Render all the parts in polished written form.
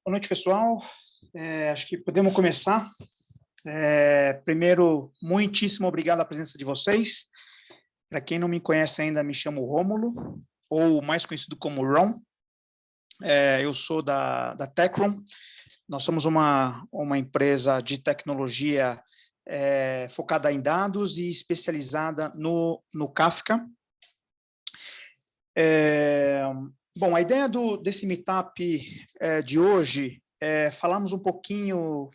Boa noite, pessoal. Acho que podemos começar. Primeiro, muitíssimo obrigado à presença de vocês. Para quem não me conhece ainda, me chamo Rômulo, ou mais conhecido como Ron. Eu sou da Tecron. Nós somos uma empresa de tecnologia focada em dados e especializada no Kafka. Bom, a ideia desse meetup de hoje é falarmos um pouquinho,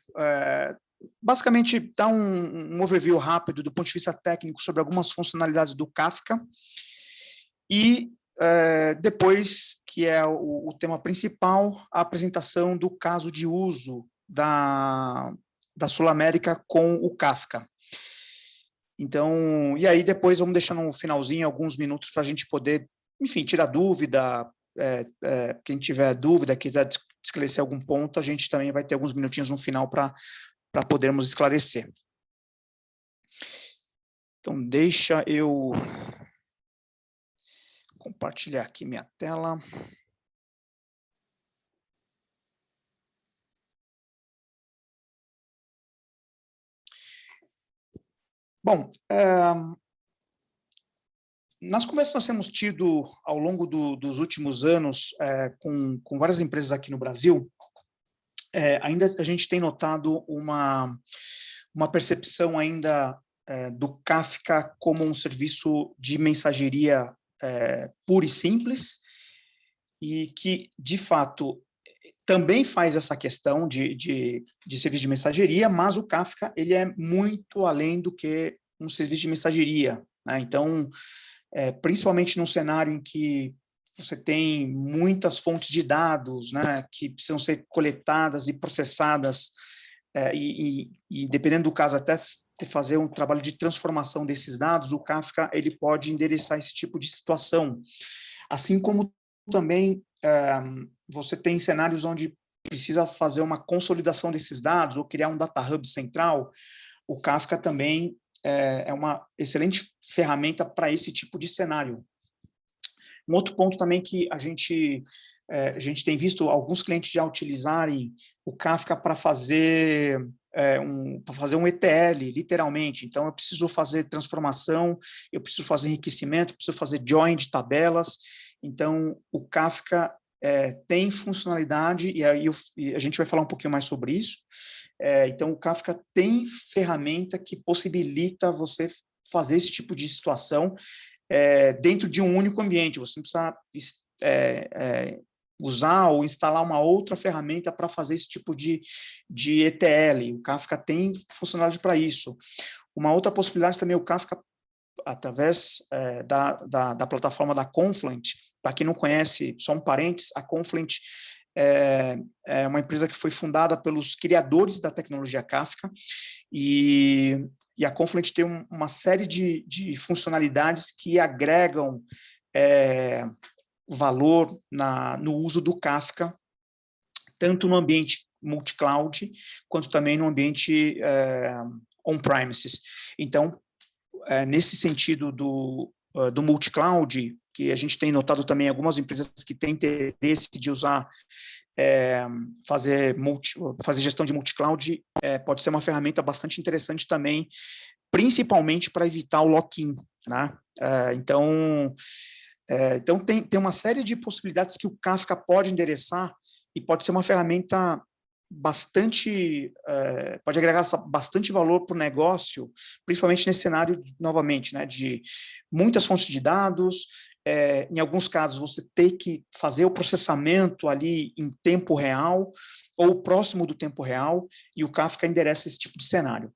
basicamente dar um overview rápido do ponto de vista técnico sobre algumas funcionalidades do Kafka e depois, que é o tema principal, a apresentação do caso de uso da Sul América com o Kafka. Então, e aí depois vamos deixar no finalzinho alguns minutos para a gente poder, enfim, tirar dúvida. Quem tiver dúvida, quiser esclarecer algum ponto, a gente também vai ter alguns minutinhos no final para podermos esclarecer. Então, deixa eu compartilhar aqui minha tela. Bom, nas conversas que nós temos tido ao longo dos últimos anos com várias empresas aqui no Brasil, ainda a gente tem notado uma percepção ainda do Kafka como um serviço de mensageria puro e simples, e que, de fato, também faz essa questão de serviço de mensageria, mas o Kafka ele é muito além do que um serviço de mensageria, né? Então, principalmente num cenário em que você tem muitas fontes de dados, né, que precisam ser coletadas e processadas, e dependendo do caso, até fazer um trabalho de transformação desses dados, o Kafka ele pode endereçar esse tipo de situação. Assim como também você tem cenários onde precisa fazer uma consolidação desses dados ou criar um data hub central, o Kafka também é uma excelente ferramenta para esse tipo de cenário. Um outro ponto também que a gente tem visto alguns clientes já utilizarem o Kafka para fazer um ETL, literalmente. Então, eu preciso fazer transformação, eu preciso fazer enriquecimento, eu preciso fazer join de tabelas. Então, o Kafka tem funcionalidade, e aí a gente vai falar um pouquinho mais sobre isso. Então, o Kafka tem ferramenta que possibilita você fazer esse tipo de situação dentro de um único ambiente. Você não precisa usar ou instalar uma outra ferramenta para fazer esse tipo de ETL. O Kafka tem funcionalidade para isso. Uma outra possibilidade também, o Kafka, através da plataforma da Confluent. Para quem não conhece, só um parênteses, a Confluent é uma empresa que foi fundada pelos criadores da tecnologia Kafka, e a Confluent tem uma série de funcionalidades que agregam valor no uso do Kafka, tanto no ambiente multi-cloud, quanto também no ambiente on-premises. Então, nesse sentido do multi-cloud, que a gente tem notado também algumas empresas que têm interesse de usar, fazer gestão de multi-cloud, pode ser uma ferramenta bastante interessante também, principalmente para evitar o lock-in, né? Então tem uma série de possibilidades que o Kafka pode endereçar e pode ser uma ferramenta bastante, pode agregar bastante valor para o negócio, principalmente nesse cenário, novamente, né, de muitas fontes de dados, em alguns casos você tem que fazer o processamento ali em tempo real, ou próximo do tempo real, e o Kafka endereça esse tipo de cenário.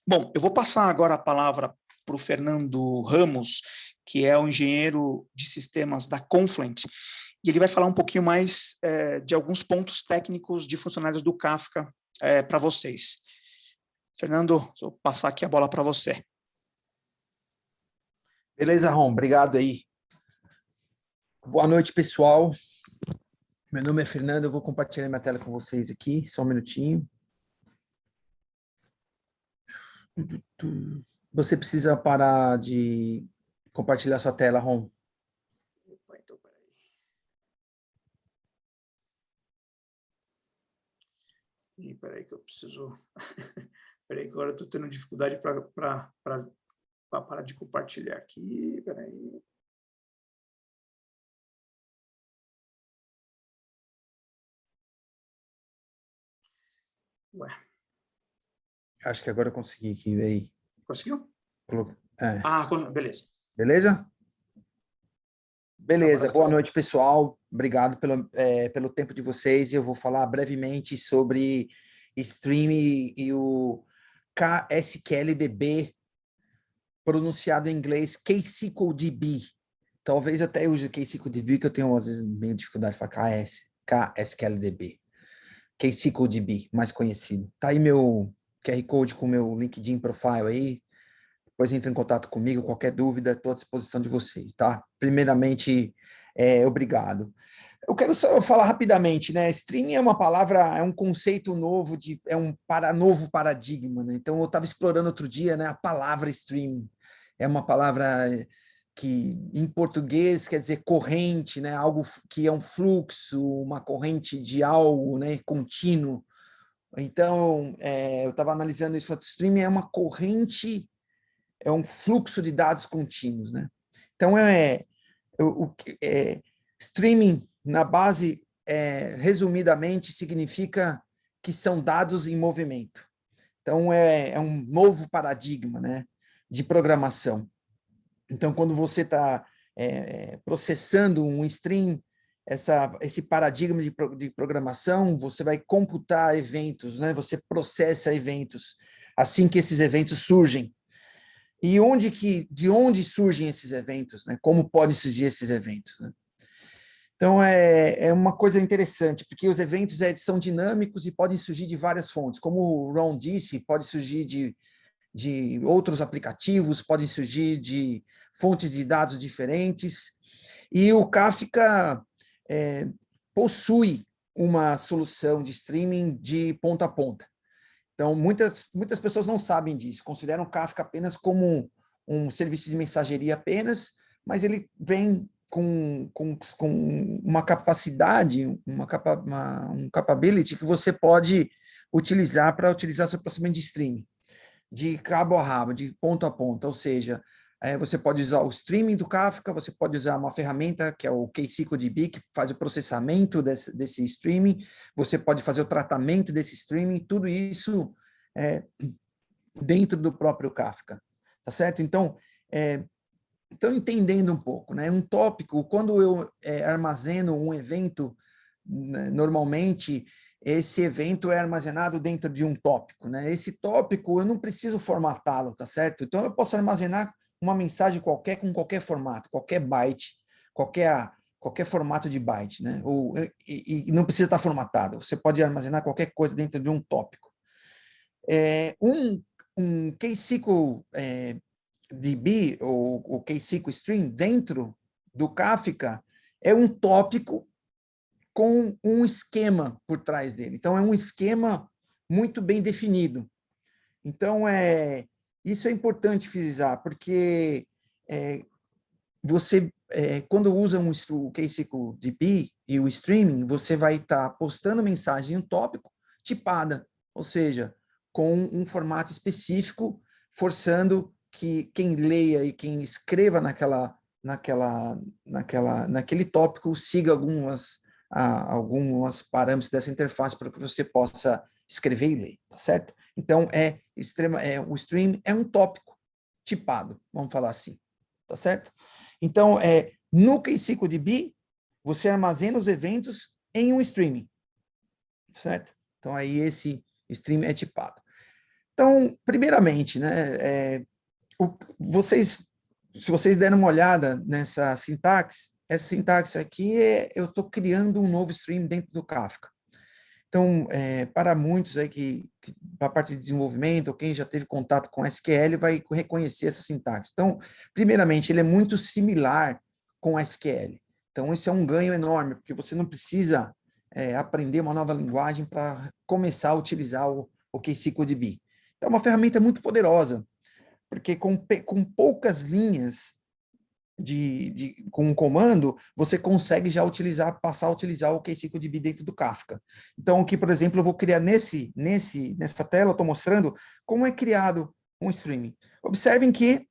Bom, eu vou passar agora a palavra para o Fernando Ramos, que é o engenheiro de sistemas da Confluent, e ele vai falar um pouquinho mais de alguns pontos técnicos de funcionalidades do Kafka para vocês. Fernando, vou passar aqui a bola para você. Beleza, Ron, obrigado aí. Boa noite, pessoal. Meu nome é Fernando, eu vou compartilhar minha tela com vocês aqui, só um minutinho. Você precisa parar de compartilhar sua tela, Ron. E peraí que eu preciso... Peraí que agora eu estou tendo dificuldade para parar de compartilhar aqui. Peraí. Ué, Acho que agora eu consegui aqui, aí. conseguiu? É. Ah, beleza. Beleza? Agora Beleza. sim. Boa noite, pessoal. Obrigado pelo tempo de vocês. Eu vou falar brevemente sobre Stream e o KSQLDB, pronunciado em inglês KSQLDB. Talvez eu até use KSQLDB, que eu tenho, às vezes, meio dificuldade de falar KSQLDB. KSQLDB, mais conhecido. Tá aí meu QR Code com meu LinkedIn profile aí. Depois entre em contato comigo, qualquer dúvida, estou à disposição de vocês, tá? Primeiramente, obrigado. Eu quero só falar rapidamente, né? Streaming é uma palavra, é um conceito novo, novo paradigma, né? Então, eu estava explorando outro dia, né? A palavra streaming é uma palavra que, em português, quer dizer corrente, né? Algo que é um fluxo, uma corrente de algo, né? Contínuo. Então, eu estava analisando isso. Streaming é uma corrente, é um fluxo de dados contínuos, né? Então, streaming, na base, resumidamente, significa que são dados em movimento. Então, é um novo paradigma, né, de programação. Então, quando você está processando um stream, esse paradigma de programação, você vai computar eventos, né? Você processa eventos assim que esses eventos surgem. E de onde surgem esses eventos, né? Como podem surgir esses eventos, né? Então, é uma coisa interessante, porque os eventos são dinâmicos e podem surgir de várias fontes. Como o Ron disse, pode surgir de outros aplicativos, podem surgir de fontes de dados diferentes. E o Kafka possui uma solução de streaming de ponta a ponta. Então, muitas pessoas não sabem disso, consideram o Kafka apenas como um serviço de mensageria apenas, mas ele vem com uma capacidade, um capability que você pode utilizar para utilizar seu processamento de streaming, de cabo a rabo, de ponto a ponto, ou seja, você pode usar o streaming do Kafka, você pode usar uma ferramenta que é o KSQLDB, que faz o processamento desse streaming, você pode fazer o tratamento desse streaming, tudo isso dentro do próprio Kafka, tá certo? Então, entendendo um pouco, né? Um tópico, quando eu armazeno um evento, né, normalmente esse evento é armazenado dentro de um tópico, né? Esse tópico eu não preciso formatá-lo, tá certo? Então eu posso armazenar uma mensagem qualquer com qualquer formato, qualquer byte, qualquer formato de byte, né? E não precisa estar formatado. Você pode armazenar qualquer coisa dentro de um tópico. Um KSQL DB, ou o KSQL Stream, dentro do Kafka, é um tópico com um esquema por trás dele. Então, é um esquema muito bem definido. Então, isso é importante frisar, porque você, quando usa o KSQL DB e o streaming, você vai estar postando mensagem em um tópico tipada, ou seja, com um formato específico, forçando que quem leia e quem escreva naquele tópico siga alguns parâmetros dessa interface para que você possa escrever e ler, tá certo? Então, o stream é um tópico tipado, vamos falar assim, tá certo? Então, no KSQLDB, você armazena os eventos em um streaming, certo? Então, aí esse stream é tipado. Então, primeiramente, né, se vocês derem uma olhada nessa sintaxe, essa sintaxe aqui eu estou criando um novo stream dentro do Kafka. Então, para muitos aí para a parte de desenvolvimento, ou quem já teve contato com SQL, vai reconhecer essa sintaxe. Então, primeiramente, ele é muito similar com SQL. Então, isso é um ganho enorme, porque você não precisa aprender uma nova linguagem para começar a utilizar o KSQLDB. Então, é uma ferramenta muito poderosa, porque com poucas linhas com um comando, você consegue já passar a utilizar o KCCLDB dentro do Kafka. Então, aqui, por exemplo, eu vou criar nessa tela, eu estou mostrando como é criado um streaming. Observem que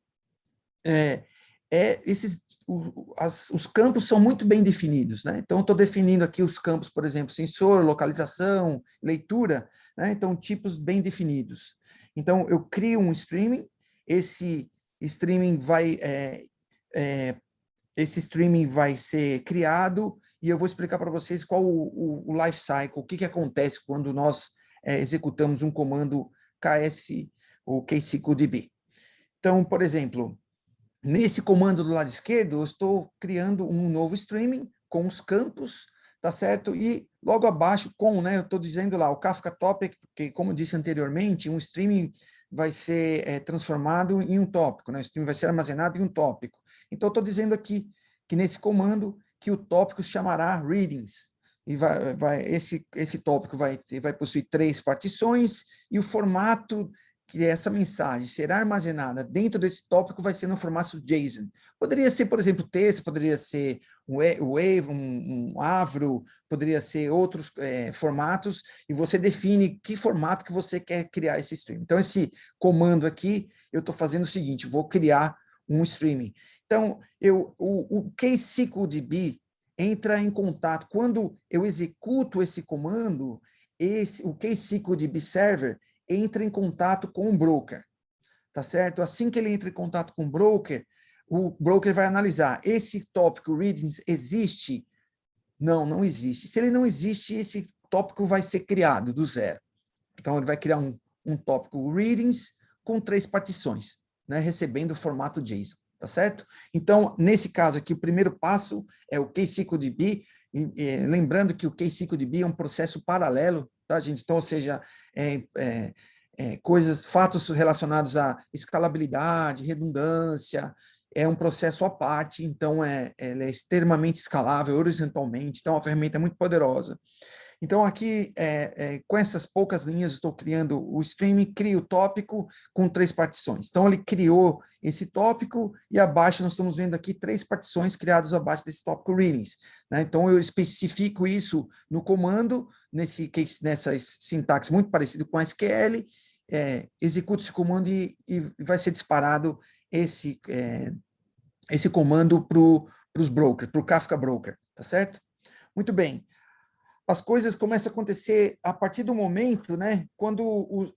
os campos são muito bem definidos, né? Então, eu estou definindo aqui os campos, por exemplo, sensor, localização, leitura, né? Então, tipos bem definidos. Então, eu crio um streaming, esse streaming vai ser criado e eu vou explicar para vocês qual o life cycle, o que acontece quando nós executamos um comando KS ou KCCLDB. Então, por exemplo, nesse comando do lado esquerdo, eu estou criando um novo streaming com os campos, tá certo? E logo abaixo eu estou dizendo lá, o Kafka Topic, porque, como eu disse anteriormente, um streaming vai ser transformado em um tópico, né? O streaming vai ser armazenado em um tópico. Então, eu estou dizendo aqui que nesse comando, que o tópico chamará readings. E esse tópico vai possuir 3 partições, e o formato que essa mensagem será armazenada dentro desse tópico vai ser no formato JSON. Poderia ser, por exemplo, texto, poderia ser um Wave, um Avro, poderia ser outros formatos, e você define que formato que você quer criar esse stream. Então, esse comando aqui, eu estou fazendo o seguinte, vou criar um streaming. Então, o KCCLDB entra em contato, quando eu executo esse comando, o KCCLDB Server entra em contato com o broker, tá certo? Assim que ele entra em contato com o broker vai analisar, esse tópico readings existe? Não, não existe. Se ele não existe, esse tópico vai ser criado do zero. Então, ele vai criar um tópico readings com 3 partições, né, recebendo o formato JSON, tá certo? Então, nesse caso aqui, o primeiro passo é o KCCLDB, lembrando que o KCCLDB é um processo paralelo, tá, gente? Então, ou seja, fatos relacionados à escalabilidade, redundância, é um processo à parte, então ela é extremamente escalável horizontalmente, então é uma ferramenta muito poderosa. Então, aqui, com essas poucas linhas, estou criando o streaming, crio o tópico com 3 partições. Então, ele criou esse tópico e abaixo nós estamos vendo aqui 3 partições criadas abaixo desse tópico readings, né? Então, eu especifico isso no comando, nessa sintaxe muito parecida com SQL, executo esse comando e vai ser disparado esse comando para os brokers, para o Kafka Broker, tá certo? Muito bem. As coisas começam a acontecer a partir do momento, né, quando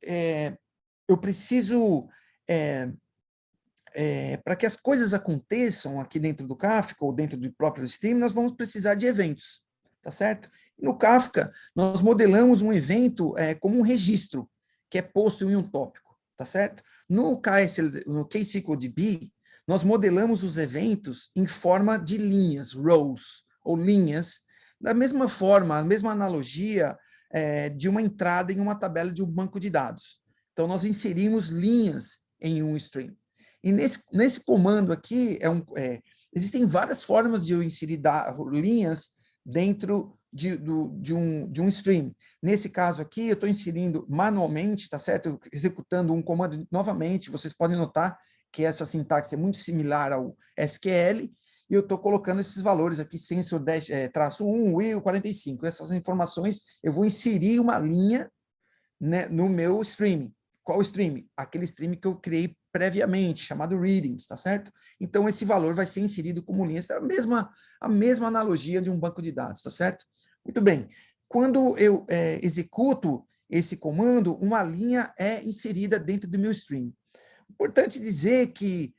eu preciso, para que as coisas aconteçam aqui dentro do Kafka ou dentro do próprio stream, nós vamos precisar de eventos, tá certo? No Kafka, nós modelamos um evento como um registro, que é posto em um tópico, tá certo? No KCCLDB, nós modelamos os eventos em forma de linhas, rows, ou linhas, da mesma forma, a mesma analogia de uma entrada em uma tabela de um banco de dados. Então, nós inserimos linhas em um stream. E nesse comando aqui, existem várias formas de eu inserir linhas dentro de um stream. Nesse caso aqui, eu estou inserindo manualmente, tá certo? Executando um comando novamente, vocês podem notar que essa sintaxe é muito similar ao SQL, e eu estou colocando esses valores aqui, sensor -1, will 45. Essas informações, eu vou inserir uma linha, né, no meu streaming. Qual streaming? Aquele streaming que eu criei previamente, chamado readings, tá certo? Então, esse valor vai ser inserido como linha. Essa é a mesma analogia de um banco de dados, tá certo? Muito bem. Quando eu executo esse comando, uma linha é inserida dentro do meu stream. Importante dizer que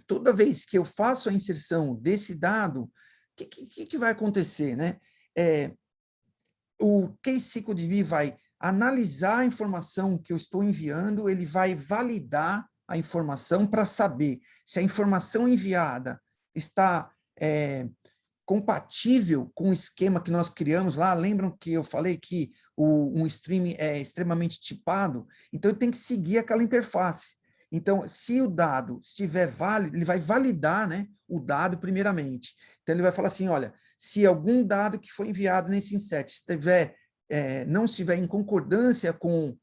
toda vez que eu faço a inserção desse dado, o que vai acontecer, né? O KCCLDB vai analisar a informação que eu estou enviando, ele vai validar a informação para saber se a informação enviada está compatível com o esquema que nós criamos lá. Lembram que eu falei que um streaming é extremamente tipado? Então, eu tenho que seguir aquela interface. Então, se o dado estiver válido, ele vai validar, né, o dado primeiramente. Então, ele vai falar assim, olha, se algum dado que foi enviado nesse insert não estiver em concordância com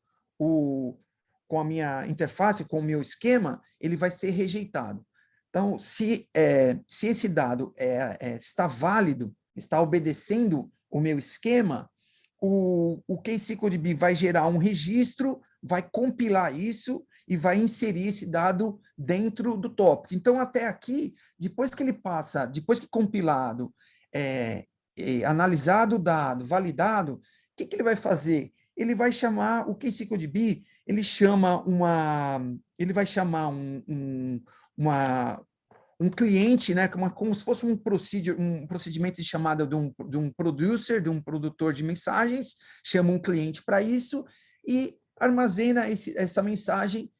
a minha interface, com o meu esquema, ele vai ser rejeitado. Então, se esse dado está válido, está obedecendo o meu esquema, o KSQLDB vai gerar um registro, vai compilar isso e vai inserir esse dado dentro do tópico. Então, até aqui, depois que compilado, analisado o dado, validado, o que ele vai fazer? Ele vai chamar o KSQLDB, ele vai chamar um cliente, né, como se fosse um procedimento de chamada de um producer, de um produtor de mensagens, chama um cliente para isso e armazena essa mensagem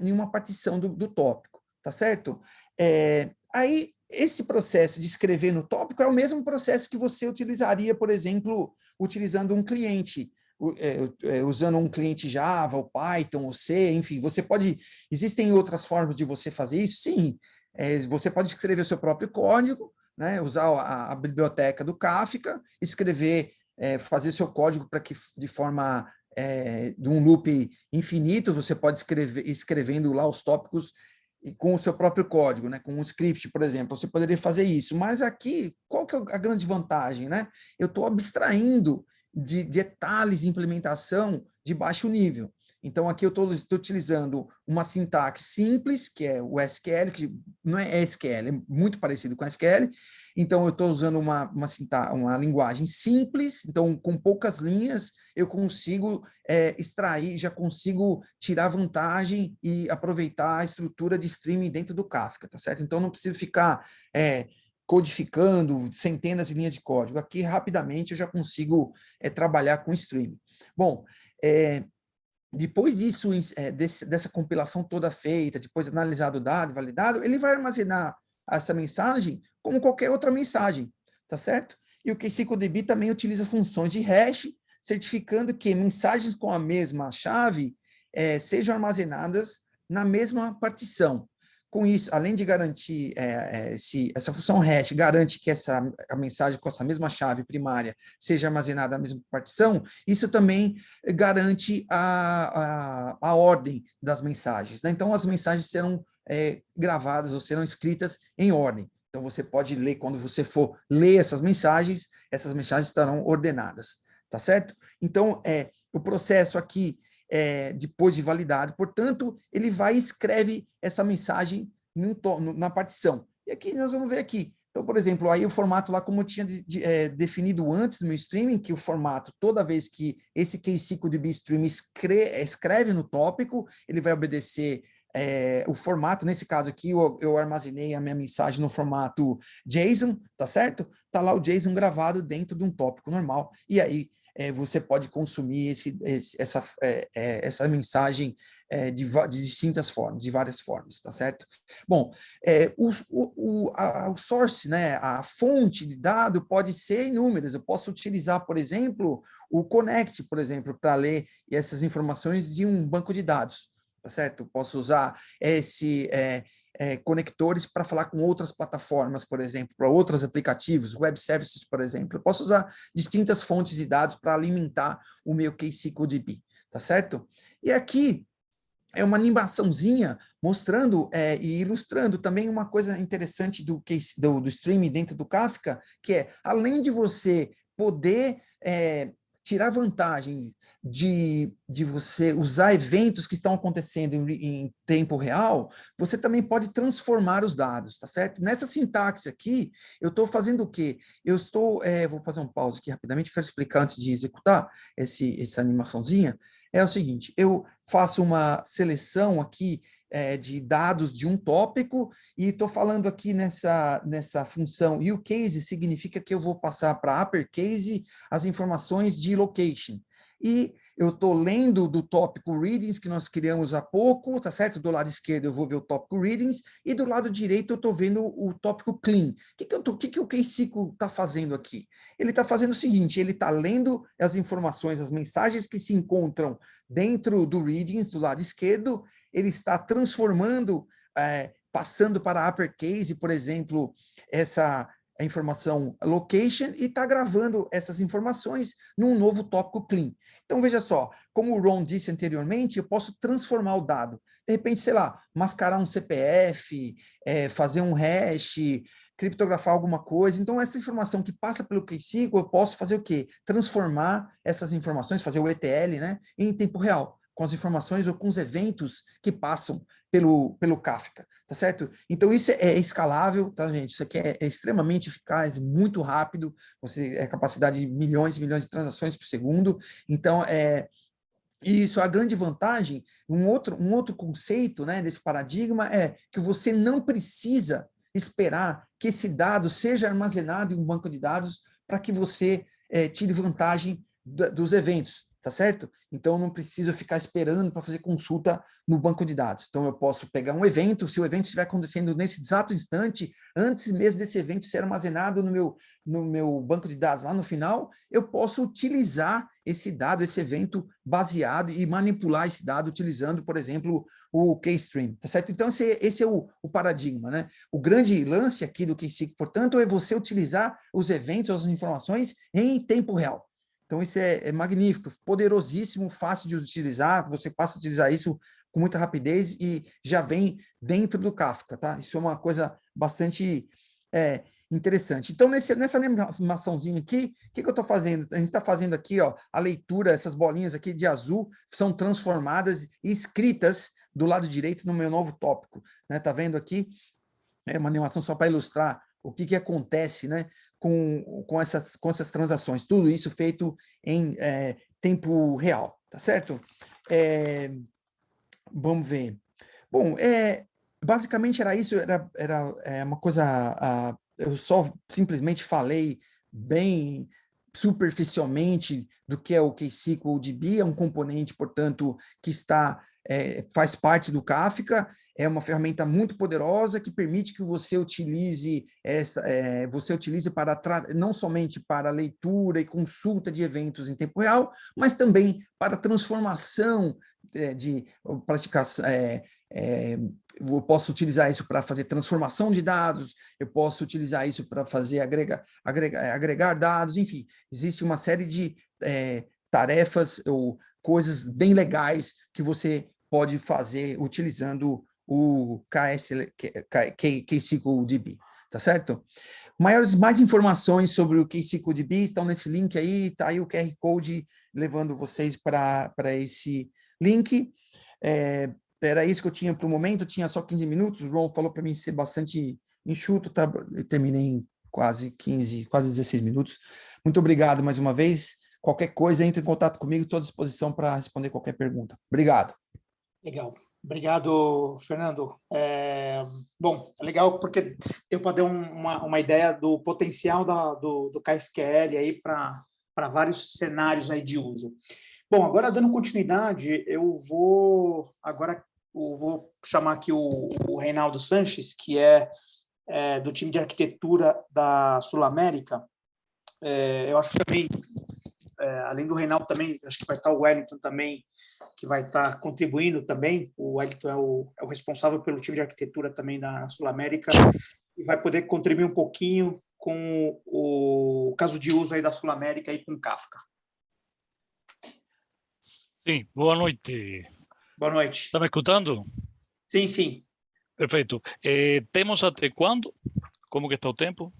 em uma partição do tópico, tá certo? Aí, esse processo de escrever no tópico é o mesmo processo que você utilizaria, por exemplo, utilizando um cliente, usando um cliente Java, ou Python, ou C, enfim, existem outras formas de você fazer isso? Sim, você pode escrever o seu próprio código, né, usar a biblioteca do Kafka, fazer seu código para que, de forma de um loop infinito, você pode escrevendo lá os tópicos e com o seu próprio código, né, com um script, por exemplo, você poderia fazer isso. Mas aqui, qual que é a grande vantagem, né? Eu estou abstraindo de detalhes de implementação de baixo nível. Então, aqui eu estou utilizando uma sintaxe simples, que é o SQL, que não é SQL, é muito parecido com SQL. Então, eu estou usando uma linguagem simples, então, com poucas linhas, eu consigo extrair, já consigo tirar vantagem e aproveitar a estrutura de streaming dentro do Kafka, tá certo? Então, não preciso ficar codificando centenas de linhas de código. Aqui, rapidamente, eu já consigo trabalhar com streaming. Bom, depois disso, dessa compilação toda feita, depois analisado o dado, validado, ele vai armazenar essa mensagem como qualquer outra mensagem, tá certo? E o KSQLDB também utiliza funções de hash, certificando que mensagens com a mesma chave sejam armazenadas na mesma partição. Com isso, além de garantir, essa função hash garante que a mensagem com essa mesma chave primária seja armazenada na mesma partição, isso também garante a ordem das mensagens, né? Então, as mensagens serão gravadas ou serão escritas em ordem. Então, você pode ler, quando você for ler essas mensagens estarão ordenadas, tá certo? Então, o processo aqui, depois de validado, portanto, ele vai e escreve essa mensagem na partição. E aqui nós vamos ver aqui. Então, por exemplo, aí o formato lá, como eu tinha definido antes no meu streaming, que o formato, toda vez que esse KSQLDB stream escreve no tópico, ele vai obedecer o formato. Nesse caso aqui, eu armazenei a minha mensagem no formato JSON, tá certo? Tá lá o JSON gravado dentro de um tópico normal. E aí, você pode consumir essa mensagem de distintas formas, de várias formas, tá certo? Bom, o source, né, a fonte de dado pode ser inúmeras. Eu posso utilizar, por exemplo, o Connect, por exemplo, para ler essas informações de um banco de dados, tá certo? Eu posso usar conectores para falar com outras plataformas, por exemplo, para outros aplicativos, web services, por exemplo. Eu posso usar distintas fontes de dados para alimentar o meu KSQLDB, tá certo? E aqui é uma animaçãozinha mostrando e ilustrando também uma coisa interessante do streaming dentro do Kafka, que é, além de você poder tirar vantagem de você usar eventos que estão acontecendo em tempo real, você também pode transformar os dados, tá certo? Nessa sintaxe aqui, eu estou fazendo o quê? Vou fazer um pause aqui rapidamente, quero explicar antes de executar essa animaçãozinha. É o seguinte, eu faço uma seleção aqui de dados de um tópico e estou falando aqui nessa função uCase, significa que eu vou passar para uppercase as informações de location. E eu estou lendo do tópico readings que nós criamos há pouco, tá certo? Do lado esquerdo eu vou ver o tópico readings e do lado direito eu estou vendo o tópico clean. O que o KSQL está fazendo aqui? Ele está fazendo o seguinte, ele está lendo as informações, as mensagens que se encontram dentro do readings, do lado esquerdo, ele está transformando, passando para uppercase, por exemplo, a informação location, e está gravando essas informações num novo tópico clean. Então, veja só, como o Ron disse anteriormente, eu posso transformar o dado. de repente, sei lá, mascarar um CPF, fazer um hash, criptografar alguma coisa. Então, essa informação que passa pelo KSQL, eu posso fazer o quê? Transformar essas informações, fazer o ETL, né, em tempo real, com as informações ou com os eventos que passam pelo Kafka, tá certo? Então, isso é escalável, tá, gente? Isso aqui é extremamente eficaz, muito rápido, você é capacidade de milhões e milhões de transações por segundo. Então, isso, a grande vantagem, um outro conceito, né, desse paradigma é que você não precisa esperar que esse dado seja armazenado em um banco de dados para que você tire vantagem dos eventos, tá certo? Então, eu não preciso ficar esperando para fazer consulta no banco de dados. Então, eu posso pegar um evento, se o evento estiver acontecendo nesse exato instante, antes mesmo desse evento ser armazenado no meu banco de dados lá no final, eu posso utilizar esse dado, esse evento baseado e manipular esse dado utilizando, por exemplo, o K-Stream, tá certo? Então, esse é o paradigma, né? O grande lance aqui do KSQL, portanto, é você utilizar os eventos, as informações em tempo real. Então, isso é magnífico, poderosíssimo, fácil de utilizar, você passa a utilizar isso com muita rapidez e já vem dentro do Kafka, tá? Isso é uma coisa bastante interessante. Então, nessa animaçãozinha aqui, o que eu estou fazendo? A gente está fazendo aqui, ó, a leitura, essas bolinhas aqui de azul são transformadas e escritas do lado direito no meu novo tópico, né? Tá vendo aqui? É uma animação só para ilustrar o que acontece, né, com essas transações. Tudo isso feito em tempo real, tá certo? Vamos ver. Bom, basicamente era isso, era uma coisa. Eu só simplesmente falei bem superficialmente do que é o KSQL DB, é um componente, portanto, que faz parte do Kafka, é uma ferramenta muito poderosa que permite que você utilize não somente para leitura e consulta de eventos em tempo real, mas também para transformação de praticação. Eu posso utilizar isso para fazer transformação de dados, eu posso utilizar isso para fazer agregar dados, enfim, existe uma série de tarefas ou coisas bem legais que você pode fazer utilizando o KSQL DB, tá certo? Mais informações sobre o KSQL DB estão nesse link aí, tá aí o QR Code levando vocês para esse link. Era isso que eu tinha para o momento, tinha só 15 minutos, o João falou para mim ser bastante enxuto, eu terminei em quase 16 minutos. Muito obrigado mais uma vez. Qualquer coisa, entre em contato comigo, estou à disposição para responder qualquer pergunta. Obrigado. Legal. Obrigado, Fernando. Bom, é legal porque deu para dar uma ideia do potencial do KSQL aí para vários cenários aí de uso. Bom, agora dando continuidade, eu vou chamar aqui o Reinaldo Sanches, que é do time de arquitetura da Sul América. Eu acho que também, além do Reinaldo também, acho que vai estar o Wellington também, que vai estar contribuindo também. O Wellington é o responsável pelo time de arquitetura também da Sul América e vai poder contribuir um pouquinho com o caso de uso aí da Sul América e com Kafka. Sim, boa noite. Boa noite. Está me escutando? Sim, sim. Perfeito. Temos até quando? Como que está o tempo?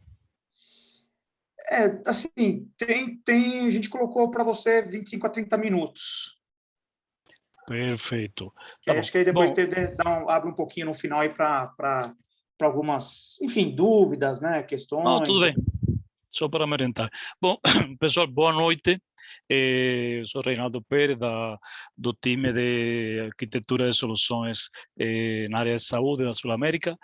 Assim, a gente colocou para você 25 a 30 minutos. Perfeito. Tá, acho que aí depois abre um pouquinho no final aí para algumas, enfim, dúvidas, né, questões. Não, tudo bem. Só para me orientar. Bom, pessoal, boa noite. Sou Reinaldo Pérez, do time de arquitetura de soluções na área de saúde da Sul América.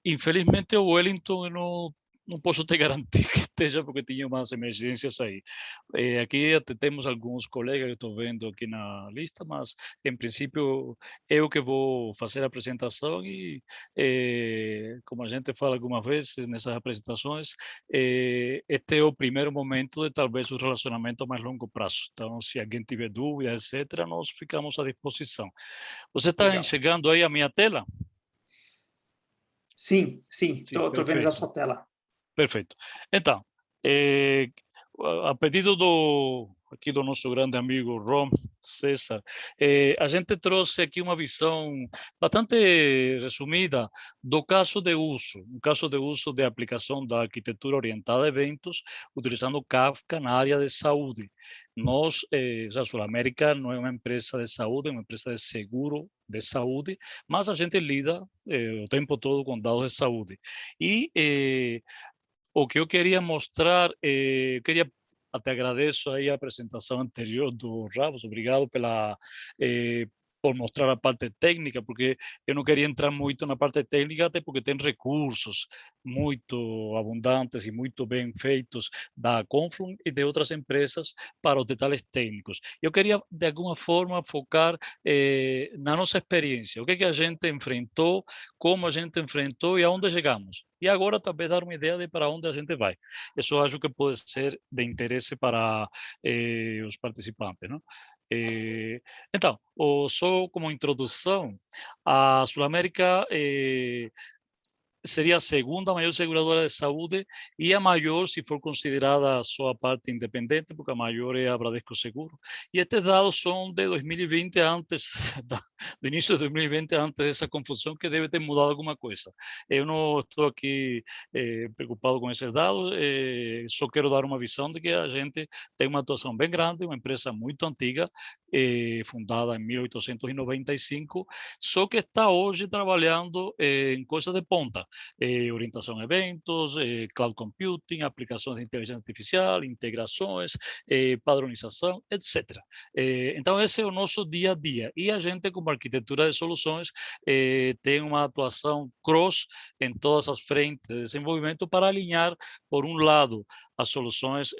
Infelizmente, o Wellington eu não posso te garantir que esteja, porque tinha umas emergências aí. Aqui até temos alguns colegas que estou vendo aqui na lista, mas, em princípio, eu que vou fazer a apresentação e, como a gente fala algumas vezes nessas apresentações, este é o primeiro momento de talvez o relacionamento a mais longo prazo. Então, se alguém tiver dúvida, etc., nós ficamos à disposição. Você está enxergando aí a minha tela? Sim, estou vendo já a sua tela. Perfeito. Então, a pedido aqui do nosso grande amigo Ron César, a gente trouxe aqui uma visão bastante resumida do caso de uso, um caso de uso de aplicação da arquitetura orientada a eventos, utilizando Kafka na área de saúde. Nós, a SulAmérica não é uma empresa de saúde, é uma empresa de seguro de saúde, mas a gente lida o tempo todo com dados de saúde. E o que eu queria mostrar, eu queria até agradeço aí a apresentação anterior do Ramos, obrigado por mostrar a parte técnica, porque eu não queria entrar muito na parte técnica, até porque tem recursos muito abundantes e muito bem feitos da Confluent e de outras empresas para os detalhes técnicos. Eu queria, de alguma forma, focar na nossa experiência, o que a gente enfrentou, como a gente enfrentou e aonde chegamos. E agora talvez dar uma ideia de para onde a gente vai. Isso acho que pode ser de interesse para os participantes, não? Então, só como introdução, a SulAmérica seria a segunda maior seguradora de saúde e a maior se for considerada só a parte independente, porque a maior é a Bradesco Seguro. E estes dados são de 2020, antes do início de 2020, antes dessa confusão, que deve ter mudado alguma coisa. Eu não estou aqui preocupado com esses dados, só quero dar uma visão de que a gente tem uma atuação bem grande, uma empresa muito antiga, fundada em 1895, só que está hoje trabalhando em coisas de ponta. Orientação a eventos, cloud computing, aplicações de inteligência artificial, integrações, padronização, etc. Então, esse é o nosso dia a dia. E a gente, como arquitetura de soluções, tem uma atuação cross em todas as frentes de desenvolvimento para alinhar, por um lado, as soluções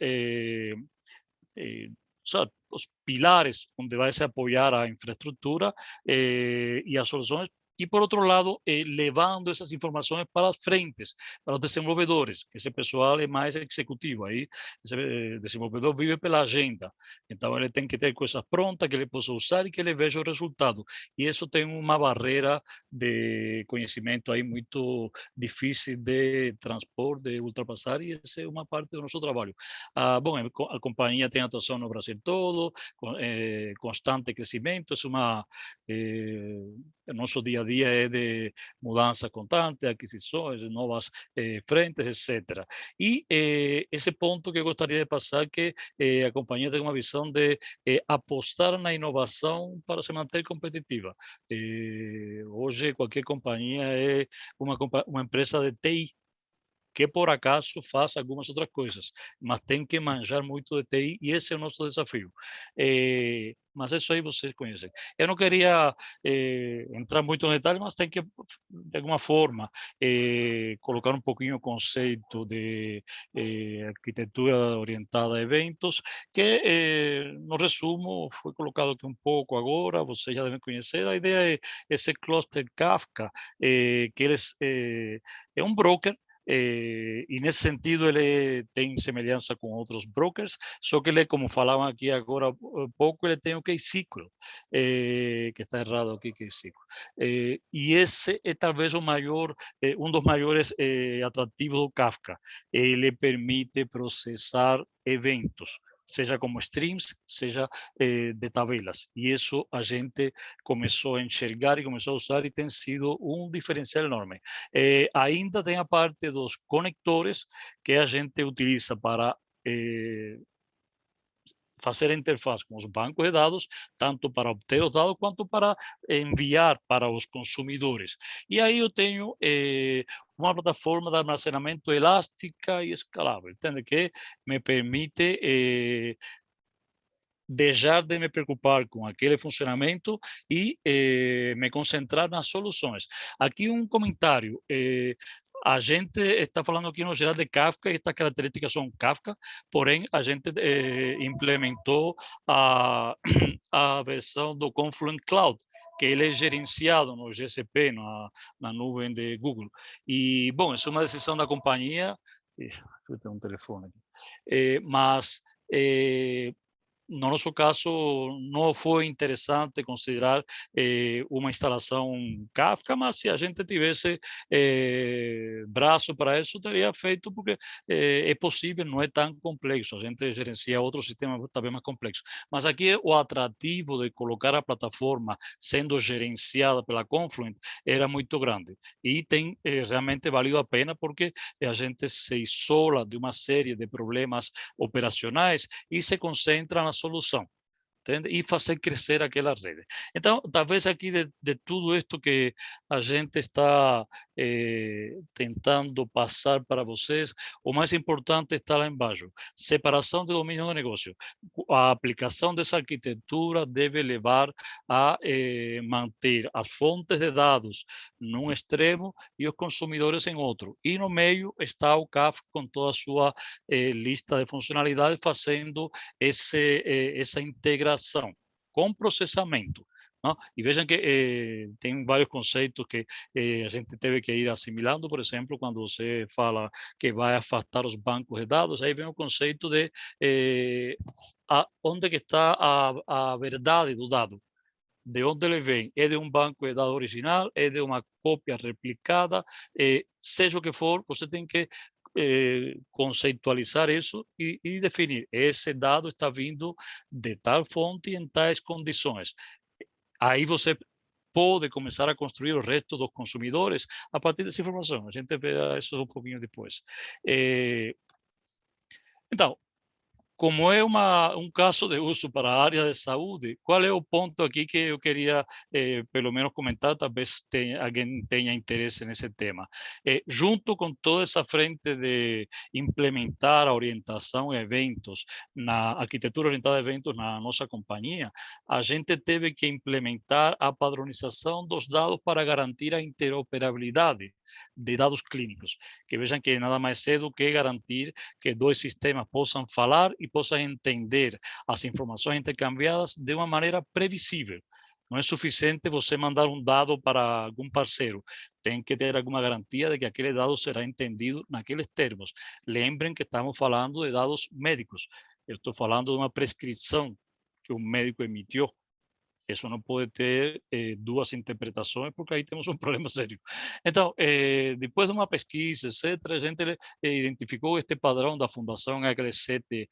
os pilares onde vai se apoiar a infraestrutura e as soluções, e por outro lado, levando essas informações para as frentes, para os desenvolvedores, que esse pessoal é mais executivo, aí esse desenvolvedor vive pela agenda, então ele tem que ter coisas prontas que ele possa usar e que ele veja o resultado, e isso tem uma barreira de conhecimento aí muito difícil de transpor, de ultrapassar, e essa é uma parte do nosso trabalho. Bom, a companhia tem atuação no Brasil todo, constante crescimento, o nosso dia a dia é de mudança constante, aquisições, novas frentes, etc. E esse ponto que eu gostaria de passar, que a companhia tem uma visão de apostar na inovação para se manter competitiva. Hoje, qualquer companhia é uma empresa de TI, que por acaso faz algumas outras coisas, mas tem que manjar muito de TI e esse é o nosso desafio. Mas isso aí vocês conhecem. Eu não queria entrar muito em detalhes, mas tem que, de alguma forma, colocar um pouquinho o conceito de arquitetura orientada a eventos, que, no resumo, foi colocado aqui um pouco agora, vocês já devem conhecer. A ideia é esse cluster Kafka, que eles, é um broker, e nesse sentido ele tem semelhança com outros brokers, só que ele, como falavam aqui agora há pouco, ele tem o KSQL, que está errado aqui, KSQL. E esse é talvez o maior, um dos maiores atrativos do Kafka. Ele permite processar eventos, seja como streams, seja de tabelas. E isso a gente começou a enxergar e começou a usar e tem sido um diferencial enorme. Ainda tem a parte dos conectores que a gente utiliza para fazer a interface com os bancos de dados, tanto para obter os dados quanto para enviar para os consumidores. E aí eu tenho uma plataforma de armazenamento elástica e escalável, entende? Que me permite deixar de me preocupar com aquele funcionamento e me concentrar nas soluções. Aqui um comentário. A gente está falando aqui no geral de Kafka, e estas características são Kafka, porém a gente implementou a versão do Confluent Cloud, que ele é gerenciado no GCP, na nuvem de Google. E, bom, isso é uma decisão da companhia. Eu tenho um telefone aqui. Mas no nosso caso, não foi interessante considerar uma instalação Kafka, mas se a gente tivesse braço para isso, teria feito, porque é possível, não é tão complexo. A gente gerencia outros sistemas também mais complexos. Mas aqui o atrativo de colocar a plataforma sendo gerenciada pela Confluent era muito grande. E tem realmente valido a pena, porque a gente se isola de uma série de problemas operacionais e se concentra na solução, entende? E fazer crescer aquela rede. Então, talvez aqui de tudo isto que a gente está tentando passar para vocês, o mais importante está lá embaixo: separação de domínio do negócio. A aplicação dessa arquitetura deve levar a manter as fontes de dados num extremo e os consumidores em outro. E no meio está o Kafka com toda a sua lista de funcionalidades, fazendo essa integração com processamento. Não? E vejam que tem vários conceitos que a gente teve que ir assimilando. Por exemplo, quando você fala que vai afastar os bancos de dados, aí vem o conceito de onde que está a verdade do dado. De onde ele vem? É de um banco de dados original? É de uma cópia replicada? Seja o que for, você tem que conceitualizar isso e definir: esse dado está vindo de tal fonte em tais condições. Aí você pode começar a construir o resto dos consumidores a partir dessa informação. A gente vê isso um pouquinho depois. Então, como é um caso de uso para a área de saúde, qual é o ponto aqui que eu queria, pelo menos, comentar? Talvez alguém tenha interesse nesse tema. Junto com toda essa frente de implementar a orientação a eventos, na arquitetura orientada a eventos na nossa companhia, a gente teve que implementar a padronização dos dados para garantir a interoperabilidade de dados clínicos. Que vejam que nada mais é do que garantir que dois sistemas possam falar e possam entender as informações intercambiadas de uma maneira previsível. Não é suficiente você mandar um dado para algum parceiro. Tem que ter alguma garantia de que aquele dado será entendido naqueles termos. Lembrem que estamos falando de dados médicos. Eu estou falando de uma prescrição que um médico emitiu. Isso não pode ter duas interpretações, porque aí temos um problema sério. Então, depois de uma pesquisa, etc., a gente identificou este padrão da Fundação HL7,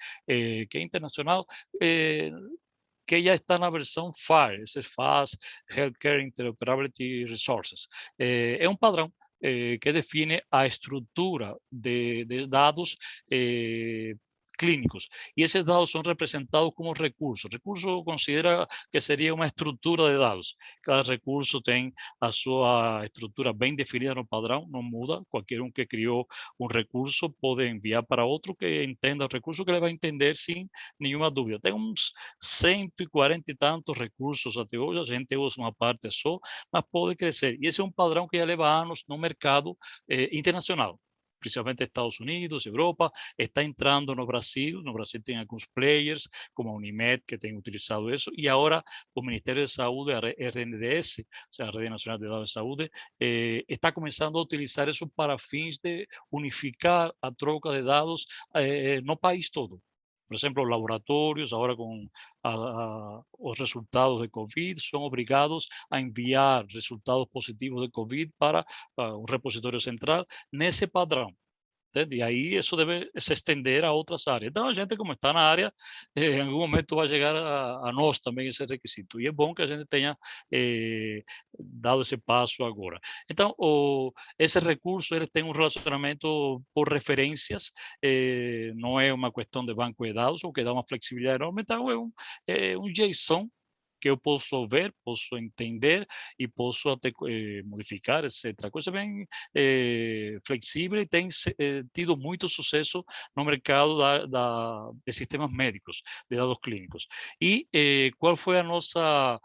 que é internacional, que já está na versão FAR, esse FAS, Healthcare Interoperability Resources. É um padrão que define a estrutura de dados clínicos. E esses dados são representados como recursos. Recurso considera que seria uma estrutura de dados. Cada recurso tem a sua estrutura bem definida no padrão, não muda. Qualquer um que criou um recurso pode enviar para outro que entenda o recurso, que ele vai entender sem nenhuma dúvida. Tem uns 140 e tantos recursos até hoje, a gente usa uma parte só, mas pode crescer. E esse é um padrão que já leva anos no mercado internacional, principalmente Estados Unidos, Europa, está entrando no Brasil. No Brasil tem alguns players, como a Unimed, que tem utilizado isso, e agora o Ministério de Saúde, a RNDS, ou seja, a Rede Nacional de Dados de Saúde, está começando a utilizar isso para fins de unificar a troca de dados no país todo. Por exemplo, os laboratórios, agora com os resultados de Covid, são obrigados a enviar resultados positivos de Covid para um repositório central nesse padrão. Entende? E aí isso deve se estender a outras áreas. Então, a gente, como está na área, em algum momento vai chegar a nós também esse requisito. E é bom que a gente tenha dado esse passo agora. Então, esse recurso ele tem um relacionamento por referências, não é uma questão de banco de dados, o que dá uma flexibilidade enorme. Então, é um JSON que eu posso ver, posso entender e posso até modificar, etc. Coisa bem flexível, e tem tido muito sucesso no mercado de sistemas médicos, de dados clínicos. E qual foi a nossa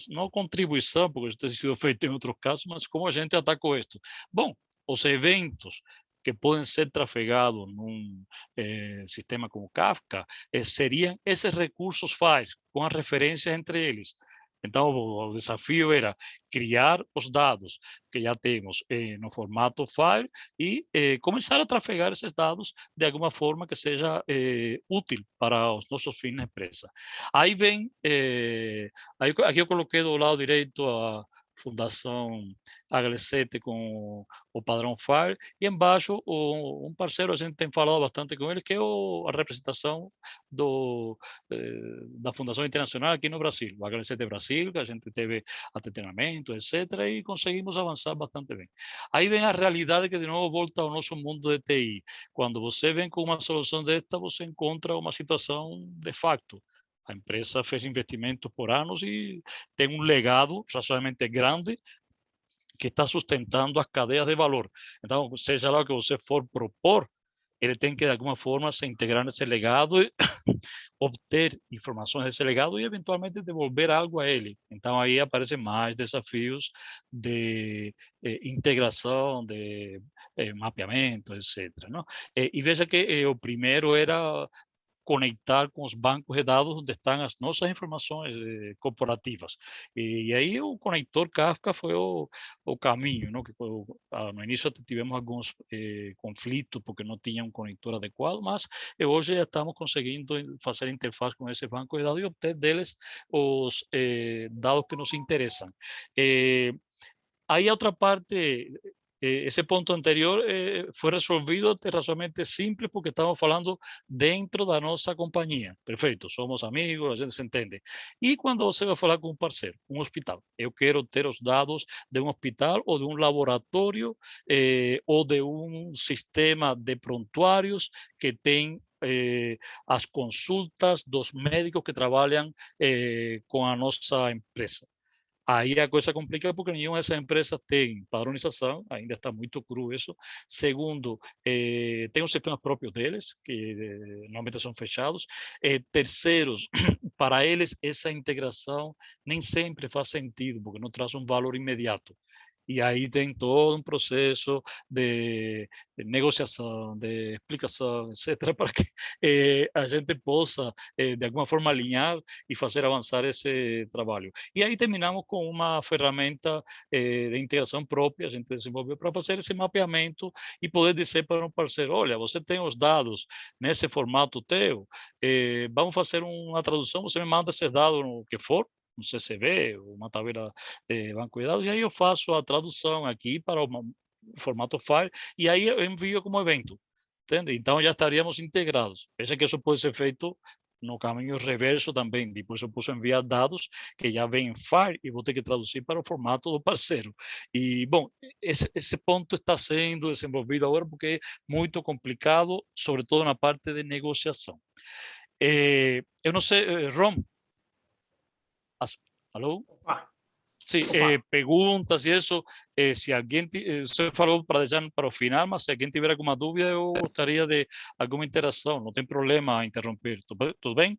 não contribuição, porque isso tem sido feito em outros casos, mas como a gente atacou isto? Bom, os eventos que podem ser trafegados num sistema como Kafka seriam esses recursos files, com as referências entre eles. Então, o desafio era criar os dados que já temos no formato file e começar a trafegar esses dados de alguma forma que seja útil para os nossos fins na empresa. Aí vem, aqui eu coloquei do lado direito a Fundação HL7 com o padrão FAIR, e embaixo um parceiro, a gente tem falado bastante com ele, que é a representação da Fundação Internacional aqui no Brasil, o HL7 Brasil, que a gente teve até treinamento, etc., e conseguimos avançar bastante bem. Aí vem a realidade que de novo volta ao nosso mundo de TI. Quando você vem com uma solução desta, você encontra uma situação de facto. A empresa fez investimento por anos e tem um legado razoavelmente grande que está sustentando as cadeias de valor. Então, seja lá o que você for propor, ele tem que, de alguma forma, se integrar nesse legado e obter informações desse legado e, eventualmente, devolver algo a ele. Então, aí aparecem mais desafios de integração, de mapeamento, etc. Não? E veja que o primeiro era conectar com os bancos de dados onde estão as nossas informações corporativas. E aí o conector Kafka foi o caminho, não? Que no início tivemos alguns conflitos porque não tinha um conector adequado, mas hoje já estamos conseguindo fazer interface com esse banco de dados e obter deles os dados que nos interessam. Aí a outra parte, esse ponto anterior foi resolvido até razoavelmente simples porque estamos falando dentro da nossa companhia. Perfeito, somos amigos, a gente se entende. E quando você vai falar com um parceiro, um hospital, eu quero ter os dados de um hospital ou de um laboratório ou de um sistema de prontuários que tem as consultas dos médicos que trabalham com a nossa empresa. Aí a coisa complica porque nenhuma dessas empresas tem padronização, ainda está muito cru isso. Segundo, tem os sistemas próprios deles, que normalmente são fechados. Terceiros, para eles essa integração nem sempre faz sentido, porque não traz um valor imediato. E aí tem todo um processo de negociação, de explicação, etc., para que a gente possa, de alguma forma, alinhar e fazer avançar esse trabalho. E aí terminamos com uma ferramenta de integração própria, a gente desenvolveu para fazer esse mapeamento e poder dizer para um parceiro, olha, você tem os dados nesse formato teu, vamos fazer uma tradução, você me manda esses dados no que for, um CSV, uma tabela de banco de dados, e aí eu faço a tradução aqui para o formato file, e aí eu envio como evento, entende? Então já estaríamos integrados. Veja que isso pode ser feito no caminho reverso também. Depois eu posso enviar dados que já vêm em file e vou ter que traduzir para o formato do parceiro. E, bom, esse ponto está sendo desenvolvido agora porque é muito complicado, sobretudo na parte de negociação. Eu não sei, Rom, alô? Opa, Sí, opa. preguntas y eso, si alguien, se falou para deixar para o final, mas se alguém tiver alguma dúvida, eu gostaria de alguma interação, não tem problema interromper, tudo bem?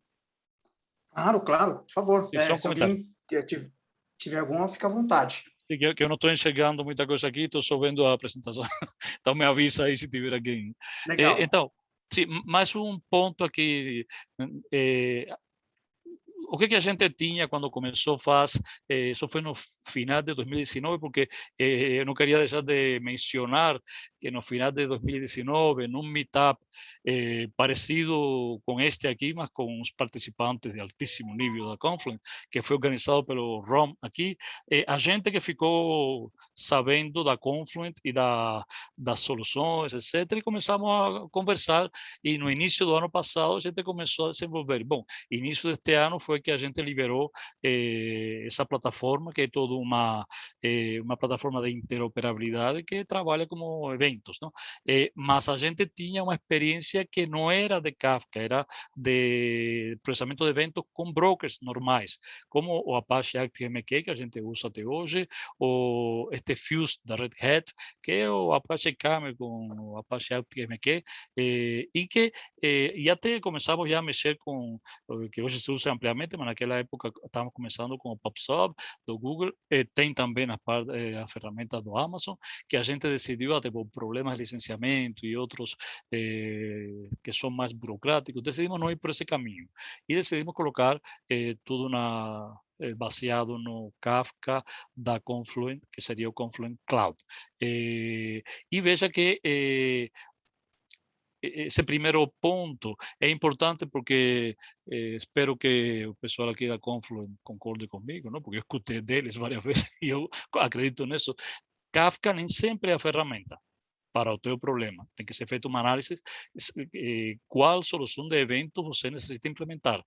Claro, claro, por favor. Só um Se comentário. alguém tiver alguma, fica à vontade. Que eu não estou enxergando muita coisa aqui, estou só vendo a apresentação, então me avisa aí se tiver alguém. Legal. Então, sim, mais um ponto aqui, o que a gente tinha quando começou faz, isso foi no final de 2019, porque eu não queria deixar de mencionar que no final de 2019, num meetup parecido com este aqui, mas com os participantes de altíssimo nível da Confluent, que foi organizado pelo Rom aqui, a gente que ficou sabendo da Confluent e das soluções, etc., e começamos a conversar, e no início do ano passado a gente começou a desenvolver. Bom, início deste ano foi que a gente liberou essa plataforma, que é toda uma plataforma de interoperabilidade que trabalha como eventos, não? Mas a gente tinha uma experiência que não era de Kafka, era de processamento de eventos com brokers normais, como o Apache ActiveMQ, que a gente usa até hoje, ou este Fuse da Red Hat, que é o Apache Camel com o Apache ActiveMQ, e que e até começamos já a mexer com que hoje se usa ampliamente, mas naquela época estávamos começando com o PubSub do Google, tem também a ferramenta do Amazon, que a gente decidiu, até por problemas de licenciamento e outros que são mais burocráticos, decidimos não ir por esse caminho e decidimos colocar tudo baseado no Kafka da Confluent, que seria o Confluent Cloud. E veja que esse primeiro ponto é importante porque espero que o pessoal aqui da Confluent concorde comigo, não? Porque eu escutei deles várias vezes e eu acredito nisso. Kafka nem sempre é a ferramenta para o teu problema. Tem que ser feita uma análise qual solução de evento você necessita implementar.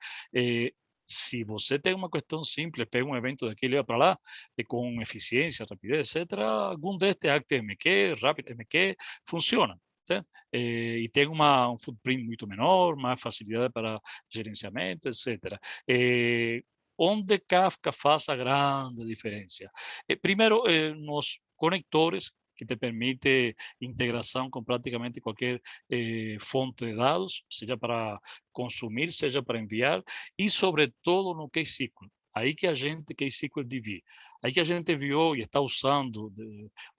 Se você tem uma questão simples, pega um evento daqui e leva para lá, com eficiência, rapidez, etc., algum deste ActiveMQ, RapidMQ, funciona. E tem um footprint muito menor, mais facilidade para gerenciamento, etc. Onde Kafka faz a grande diferença? Primeiro, nos conectores, que te permite integração com praticamente qualquer fonte de dados, seja para consumir, seja para enviar, e sobretudo no KSQL. Aí que a gente, KSQL DB, aí que a gente viu e está usando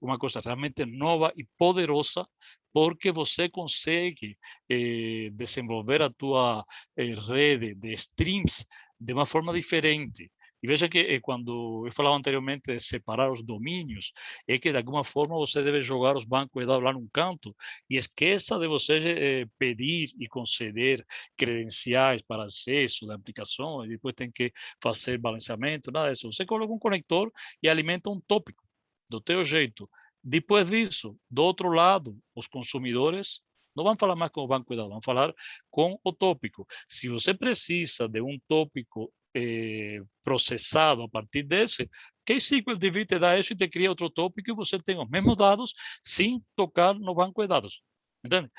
uma coisa realmente nova e poderosa, porque você consegue desenvolver a tua rede de streams de uma forma diferente. E veja que quando eu falava anteriormente de separar os domínios, é que de alguma forma você deve jogar os bancos de dados lá num canto e esqueça de você pedir e conceder credenciais para acesso da aplicação e depois tem que fazer balanceamento, nada disso. Você coloca um conector e alimenta um tópico do teu jeito. Depois disso, do outro lado, os consumidores não vão falar mais com o banco de dados, vão falar com o tópico. Se você precisa de um tópico processado a partir desse, KSQL DB te dá isso e te cria outro tópico e você tem os mesmos dados sem tocar no banco de dados. Entende?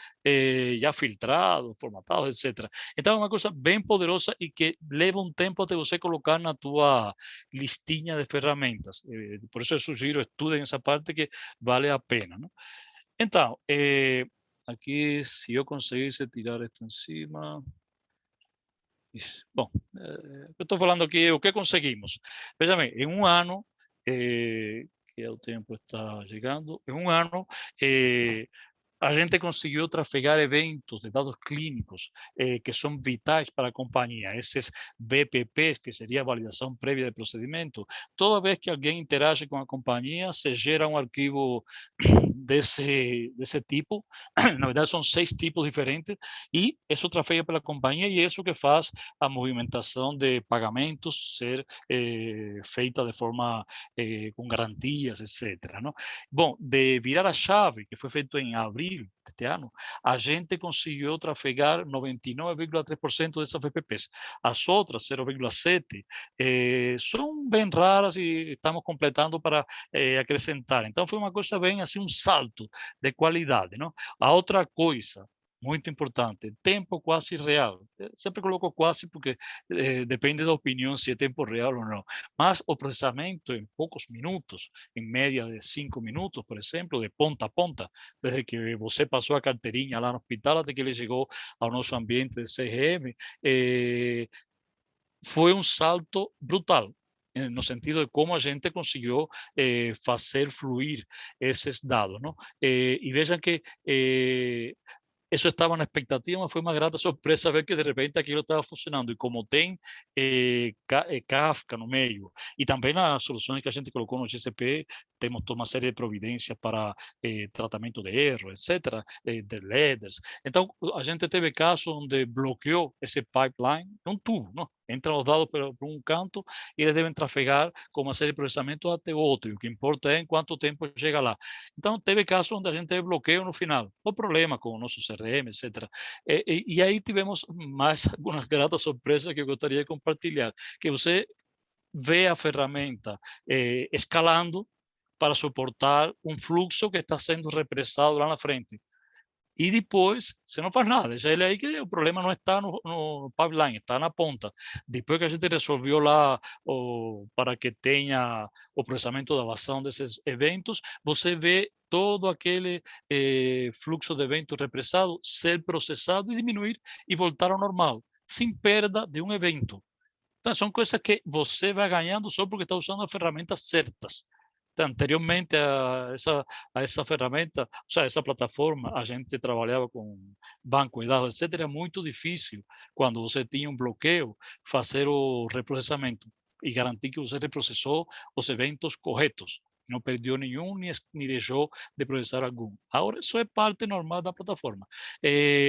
Já filtrado, formatado, etc. Então é uma coisa bem poderosa e que leva um tempo até você colocar na tua listinha de ferramentas. Por isso eu sugiro, estudem essa parte que vale a pena. Não? Então, aqui, se eu conseguisse tirar esto em cima... Bom, eu estou falando aqui o que conseguimos. Veja bem, em um ano, que o tempo está chegando, em um ano, a gente conseguiu trafegar eventos de dados clínicos que são vitais para a companhia, esses BPPs, que seria a validação prévia de procedimento. Toda vez que alguém interage com a companhia, se gera um arquivo desse tipo, na verdade são 6 tipos diferentes, e isso trafega pela companhia e é isso que faz a movimentação de pagamentos ser feita de forma com garantias, etc. Não? Bom, de virar a chave, que foi feito em abril deste ano, a gente conseguiu trafegar 99,3% dessas VPPs. As outras, 0,7%, são bem raras e estamos completando para acrescentar. Então, foi uma coisa bem assim, um salto de qualidade. Não? A outra coisa, muito importante, tempo quase real. Sempre coloco quase porque depende da opinião se é tempo real ou não. Mas o processamento em poucos minutos, em média de 5 minutos, por exemplo, de ponta a ponta, desde que você passou a carteirinha lá no hospital até que ele chegou ao nosso ambiente de CRM, foi um salto brutal, no sentido de como a gente conseguiu fazer fluir esses dados. Não? E vejam que isso estava na expectativa, mas foi uma grata surpresa ver que de repente aquilo estava funcionando. E como tem Kafka no meio, e também as soluções que a gente colocou no GCP, temos toda uma série de providências para tratamento de erro, etc., de leaders. Então, a gente teve casos onde bloqueou esse pipeline, um tubo, não? Entram os dados por um canto e eles devem trafegar com uma série de processamento até o outro. E o que importa é em quanto tempo chega lá. Então, teve casos onde a gente teve bloqueio no final. O problema com o nosso CRM, etc. E aí tivemos mais algumas gratas surpresas que eu gostaria de compartilhar. Que você vê a ferramenta escalando para suportar um fluxo que está sendo represado lá na frente. E depois você não faz nada, deixa ele aí que o problema não está no pipeline, está na ponta. Depois que a gente resolveu lá para que tenha o processamento da vazão desses eventos, você vê todo aquele fluxo de eventos represado ser processado e diminuir e voltar ao normal, sem perda de um evento. Então, são coisas que você vai ganhando só porque está usando as ferramentas certas. Anteriormente a essa ferramenta, ou seja, essa plataforma, a gente trabalhava com banco de dados, etc. Era muito difícil, quando você tinha um bloqueio, fazer o reprocessamento. e garantir que você reprocessou os eventos corretos. Não perdeu nenhum, nem deixou de processar algum. Agora, isso é parte normal da plataforma.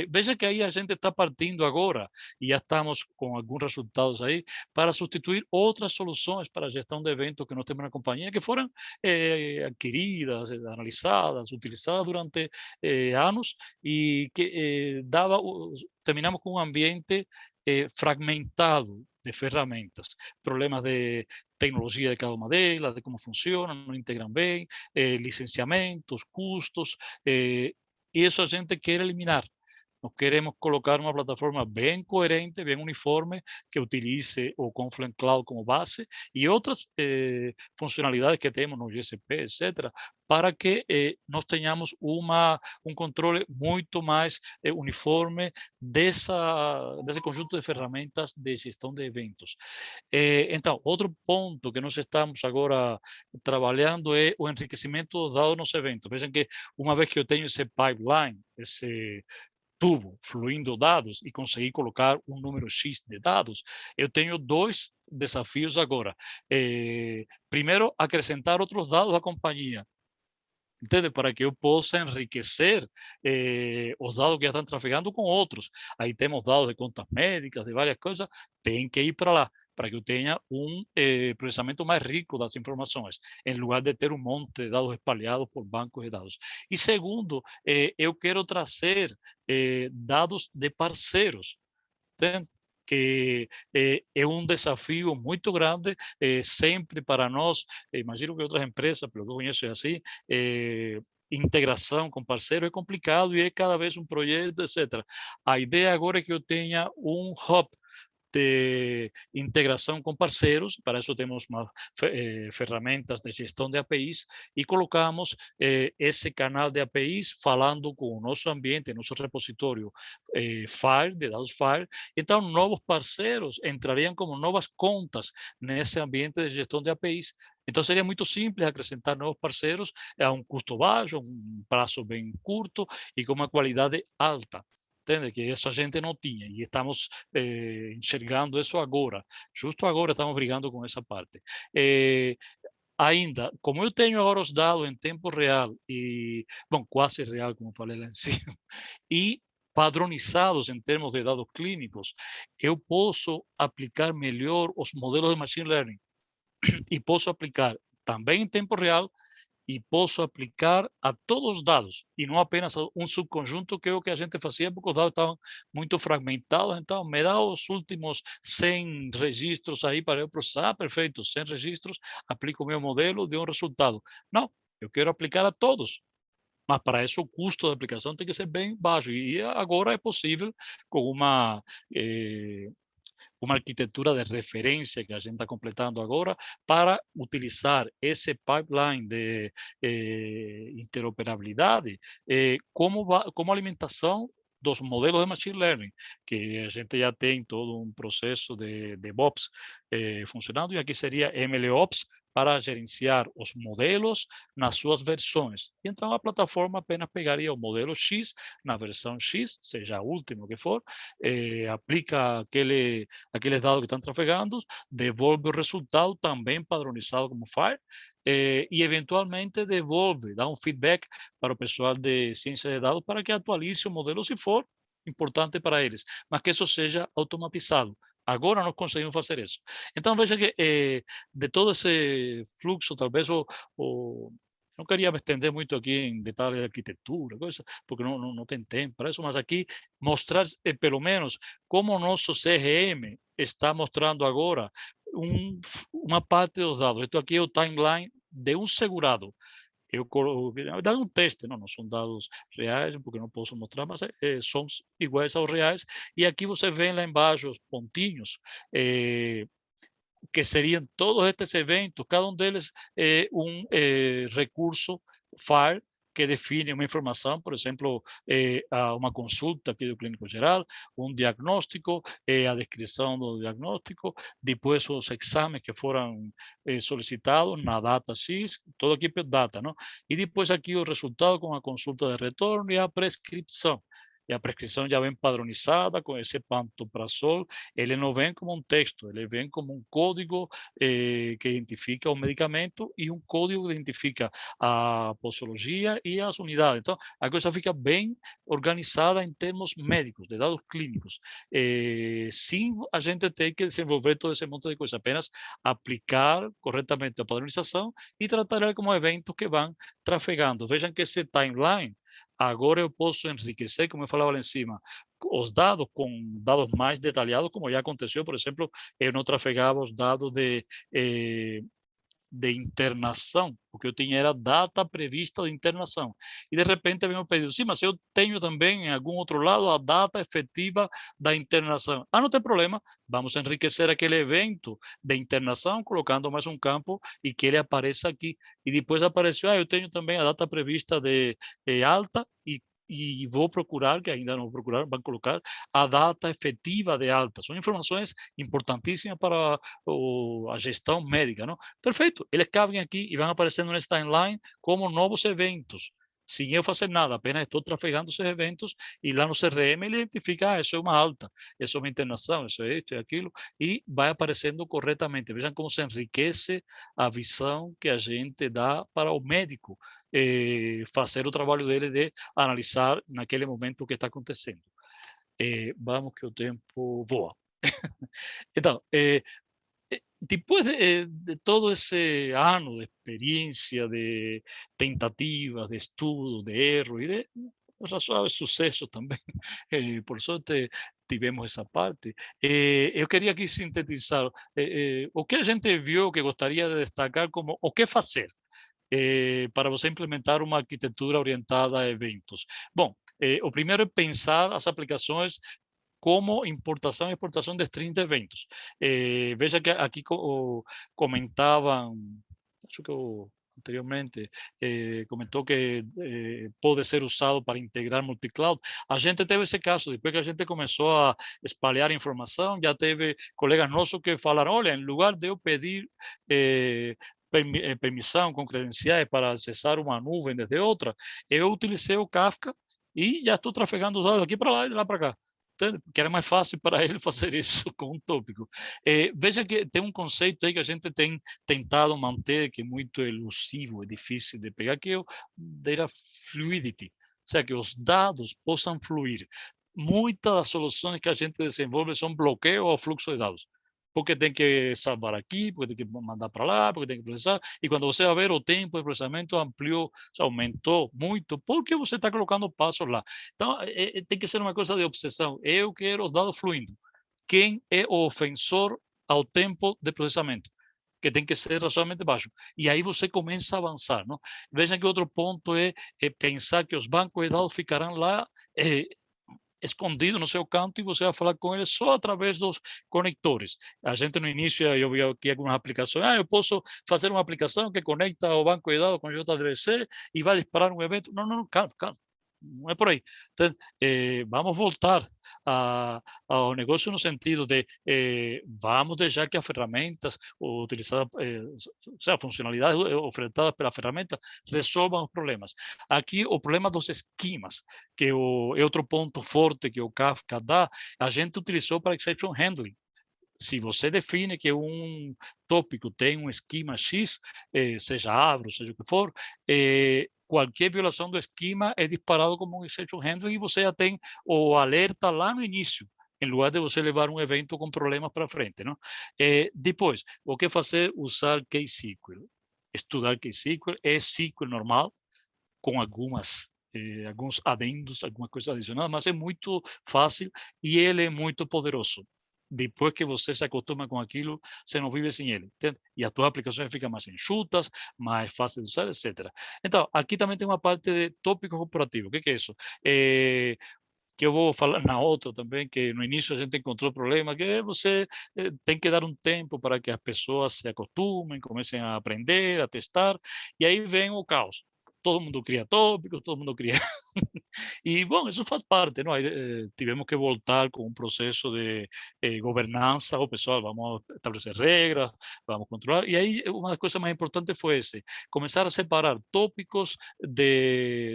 Veja que aí a gente está partindo agora, e já estamos com alguns resultados aí, para substituir outras soluções para a gestão de eventos que nós temos na companhia, que foram adquiridas, analisadas, utilizadas durante anos, e que terminamos com um ambiente fragmentado de ferramentas, problemas de tecnologia de cada uma delas, de como funcionam, não integram bem, licenciamentos, custos, e isso a gente quer eliminar. Nós queremos colocar uma plataforma bem coerente, bem uniforme, que utilize o Confluent Cloud como base e outras funcionalidades que temos no GCP, etc., para que nós tenhamos controle muito mais uniforme desse conjunto de ferramentas de gestão de eventos. Então, outro ponto que nós estamos agora trabalhando é o enriquecimento dos dados nos eventos. Vejam que uma vez que eu tenho esse pipeline, esse tubo fluindo dados e conseguir colocar um número X de dados, eu tenho dois desafios agora. Primeiro, acrescentar outros dados da companhia, entende? Para que eu possa enriquecer os dados que já estão trafegando com outros. Aí temos dados de contas médicas, de várias coisas, tem que ir para lá, para que eu tenha processamento mais rico das informações, em lugar de ter um monte de dados espalhados por bancos de dados. E segundo, eu quero trazer dados de parceiros, entende? Que é um desafio muito grande, sempre para nós, imagino que outras empresas, pelo que eu conheço é assim, integração com parceiro é complicado e é cada vez um projeto, etc. A ideia agora é que eu tenha um hub de integração com parceiros, para isso temos ferramentas de gestão de APIs e colocamos esse canal de APIs falando com o nosso ambiente, nosso repositório FHIR, de dados FHIR. Então, novos parceiros entrariam como novas contas nesse ambiente de gestão de APIs. Então, seria muito simples acrescentar novos parceiros a um custo baixo, um prazo bem curto e com uma qualidade alta. Entende? Que isso a gente não tinha e estamos enxergando isso agora. Justo agora estamos brigando com essa parte. Ainda, como eu tenho agora os dados em tempo real e, bom, quase real, como falei lá em cima, e padronizados em termos de dados clínicos, eu posso aplicar melhor os modelos de machine learning e posso aplicar também em tempo real e posso aplicar a todos os dados e não apenas a um subconjunto, que é o que a gente fazia, porque os dados estavam muito fragmentados. Então, me dá os últimos 100 registros aí para eu processar. Ah, perfeito, 100 registros, aplico o meu modelo, deu um resultado. Não, eu quero aplicar a todos. Mas para isso o custo da aplicação tem que ser bem baixo. E agora é possível com uma arquitetura de referência que a gente está completando agora para utilizar esse pipeline de interoperabilidade como alimentação dos modelos de machine learning, que a gente já tem todo um processo de DevOps funcionando, e aqui seria MLOps para gerenciar os modelos nas suas versões. E então a plataforma apenas pegaria o modelo X na versão X, seja a última que for, aplica aqueles dados que estão trafegando, devolve o resultado também padronizado como FHIR, e eventualmente devolve, dá um feedback para o pessoal de ciência de dados para que atualize o modelo se for importante para eles, mas que isso seja automatizado. Agora nós conseguimos fazer isso. Então veja que de todo esse fluxo, talvez não queria me estender muito aqui em detalhes de arquitetura, coisa, porque não tem tempo para isso, mas aqui mostrar pelo menos como o nosso CRM está mostrando agora uma parte dos dados. Então aqui é o timeline de um segurado. Eu dado um teste, não são dados reais, porque não posso mostrar, mas são iguais aos reais. E aqui você vê lá embaixo os pontinhos, que seriam todos estes eventos, cada um deles é um recurso FHIR que define uma informação, por exemplo, uma consulta aqui do clínico geral, um diagnóstico, a descrição do diagnóstico, depois os exames que foram solicitados na data X, todo aqui é data, não? E depois aqui o resultado com a consulta de retorno e a prescrição. e a prescrição já vem padronizada com esse pantoprazol. Ele não vem como um texto, ele vem como um código que identifica o medicamento e um código que identifica a posologia e as unidades. Então, a coisa fica bem organizada em termos médicos, de dados clínicos, sem a gente ter que desenvolver todo esse monte de coisas, apenas aplicar corretamente a padronização e tratar ele como eventos que vão trafegando. Vejam que esse timeline, agora eu posso enriquecer, como eu falava lá em cima, os dados com dados mais detalhados, como já aconteceu, por exemplo, eu não trafegava os dados de internação, porque eu tinha era data prevista de internação. E de repente vem o pedido, sim, mas eu tenho também em algum outro lado a data efetiva da internação. Ah, não tem problema, vamos enriquecer aquele evento de internação, colocando mais um campo e que ele apareça aqui. E depois apareceu, eu tenho também a data prevista de alta e vou procurar, que ainda não vou procurar, vão colocar a data efetiva de alta. São informações importantíssimas para a gestão médica, não? Perfeito, eles cabem aqui e vão aparecendo nesse timeline como novos eventos, sem eu fazer nada, apenas estou trafegando esses eventos e lá no CRM ele identifica, isso é uma alta, isso é uma internação, isso é isto e aquilo, e vai aparecendo corretamente. Vejam como se enriquece a visão que a gente dá para o médico fazer o trabalho dele de analisar naquele momento o que está acontecendo. Vamos que o tempo voa. Então, depois de todo esse ano de experiência, de tentativas, de estudo, de erro e de razoável sucesso também, por sorte tivemos essa parte. Eu queria aqui sintetizar o que a gente viu que gostaria de destacar como o que fazer para você implementar uma arquitetura orientada a eventos. Bom, o primeiro é pensar as aplicações como importação e exportação de streams de eventos. Veja que aqui comentavam, acho que anteriormente, comentou que pode ser usado para integrar multicloud. A gente teve esse caso, depois que a gente começou a espalhar informação, já teve colegas nossos que falaram, olha, em lugar de eu pedir permissão com credenciais para acessar uma nuvem desde outra, eu utilizei o Kafka e já estou trafegando os dados aqui para lá e de lá para cá. Que era mais fácil para ele fazer isso com um tópico. Veja que tem um conceito aí que a gente tem tentado manter, que é muito elusivo, é difícil de pegar, que é o data fluidity, ou seja, que os dados possam fluir. Muitas das soluções que a gente desenvolve são bloqueio ao fluxo de dados, porque tem que salvar aqui, porque tem que mandar para lá, porque tem que processar, e quando você vai ver o tempo de processamento ampliou, aumentou muito, porque você está colocando passos lá. Então, tem que ser uma coisa de obsessão. Eu quero os dados fluindo. Quem é o ofensor ao tempo de processamento? Que tem que ser razoavelmente baixo. E aí você começa a avançar, não? Vejam que outro ponto é pensar que os bancos de dados ficarão lá escondido no seu canto e você vai falar com ele só através dos conectores. A gente no início, eu vi aqui algumas aplicações, eu posso fazer uma aplicação que conecta o banco de dados com o JDBC e vai disparar um evento. Não, não, calma, calma. Não é por aí. Então, vamos voltar ao negócio no sentido de vamos deixar que as ferramentas utilizadas, ou seja, funcionalidades ofertadas pela ferramenta resolvam os problemas. Aqui, o problema dos esquemas, que é outro ponto forte que o Kafka dá, a gente utilizou para exception handling. Se você define que um tópico tem um esquema X, seja Avro, seja o que for, qualquer violação do esquema é disparado como um exception handling e você já tem o alerta lá no início, em lugar de você levar um evento com problemas para frente, não? Depois, o que fazer? Usar KSQL. Estudar KSQL é SQL normal, com alguns adendos, alguma coisa adicional, mas é muito fácil e ele é muito poderoso. Depois que você se acostuma com aquilo, você não vive sem ele. Entende? E as tuas aplicações ficam mais enxutas, mais fáceis de usar, etc. Então, aqui também tem uma parte de tópico corporativo. O que é isso? Que eu vou falar na outra também, que no início a gente encontrou problema, que você tem que dar um tempo para que as pessoas se acostumem, comecem a aprender, a testar, e aí vem o caos. Todo mundo cria tópicos, todo mundo cria E, bom, isso faz parte, não? Aí, tivemos que voltar com um processo de governança. O pessoal, vamos estabelecer regras, vamos controlar. E aí, uma das coisas mais importantes foi começar a separar tópicos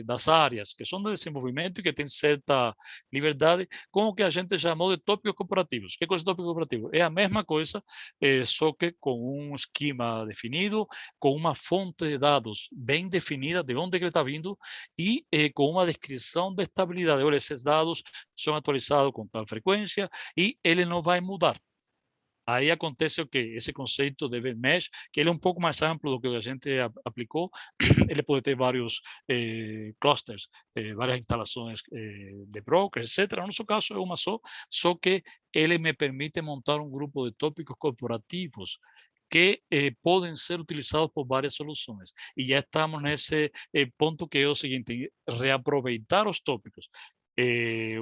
das áreas que são de desenvolvimento e que têm certa liberdade, com o que a gente chamou de tópicos corporativos. Que coisa é tópico corporativo? É a mesma coisa, só que com um esquema definido, com uma fonte de dados bem definida, de onde ele está vindo, e com uma descrição de estabilidade. Olha, esses dados são atualizados com tal frequência e ele não vai mudar. Aí acontece o quê? Esse conceito de mesh, que ele é um pouco mais amplo do que a gente aplicou, ele pode ter vários clusters, várias instalações de brokers, etc. No nosso caso é uma só que ele me permite montar um grupo de tópicos corporativos que podem ser utilizados por várias soluções. E já estamos nesse ponto que é o seguinte, reaproveitar os tópicos.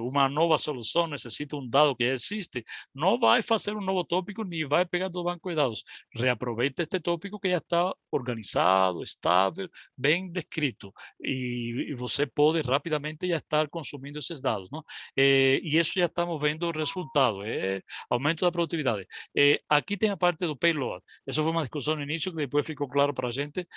Uma nova solução necessita um dado que já existe, não vai fazer um novo tópico nem vai pegar do banco de dados. Reaproveita este tópico que já está organizado, estável, bem descrito, e você pode rapidamente já estar consumindo esses dados, não? E isso já estamos vendo o resultado, aumento da produtividade. Aqui tem a parte do payload. Essa foi uma discussão no início que depois ficou claro para a gente.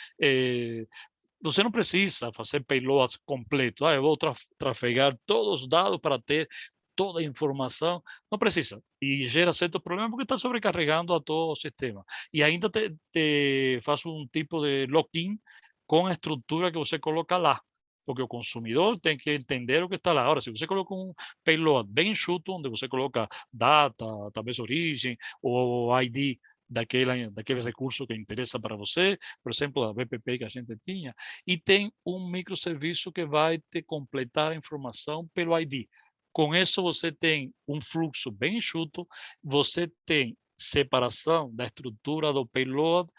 Você não precisa fazer payloads completo. Eu vou trafegar todos os dados para ter toda a informação. Não precisa. E gera certo problema porque está sobrecarregando a todo o sistema. E ainda te faz um tipo de lock-in com a estrutura que você coloca lá. Porque o consumidor tem que entender o que está lá. Agora, se você coloca um payload bem enxuto, onde você coloca data, talvez origem, ou ID daquele recurso que interessa para você, por exemplo, a BPP que a gente tinha, e tem um microserviço que vai te completar a informação pelo ID. Com isso, você tem um fluxo bem enxuto, você tem separação da estrutura do payload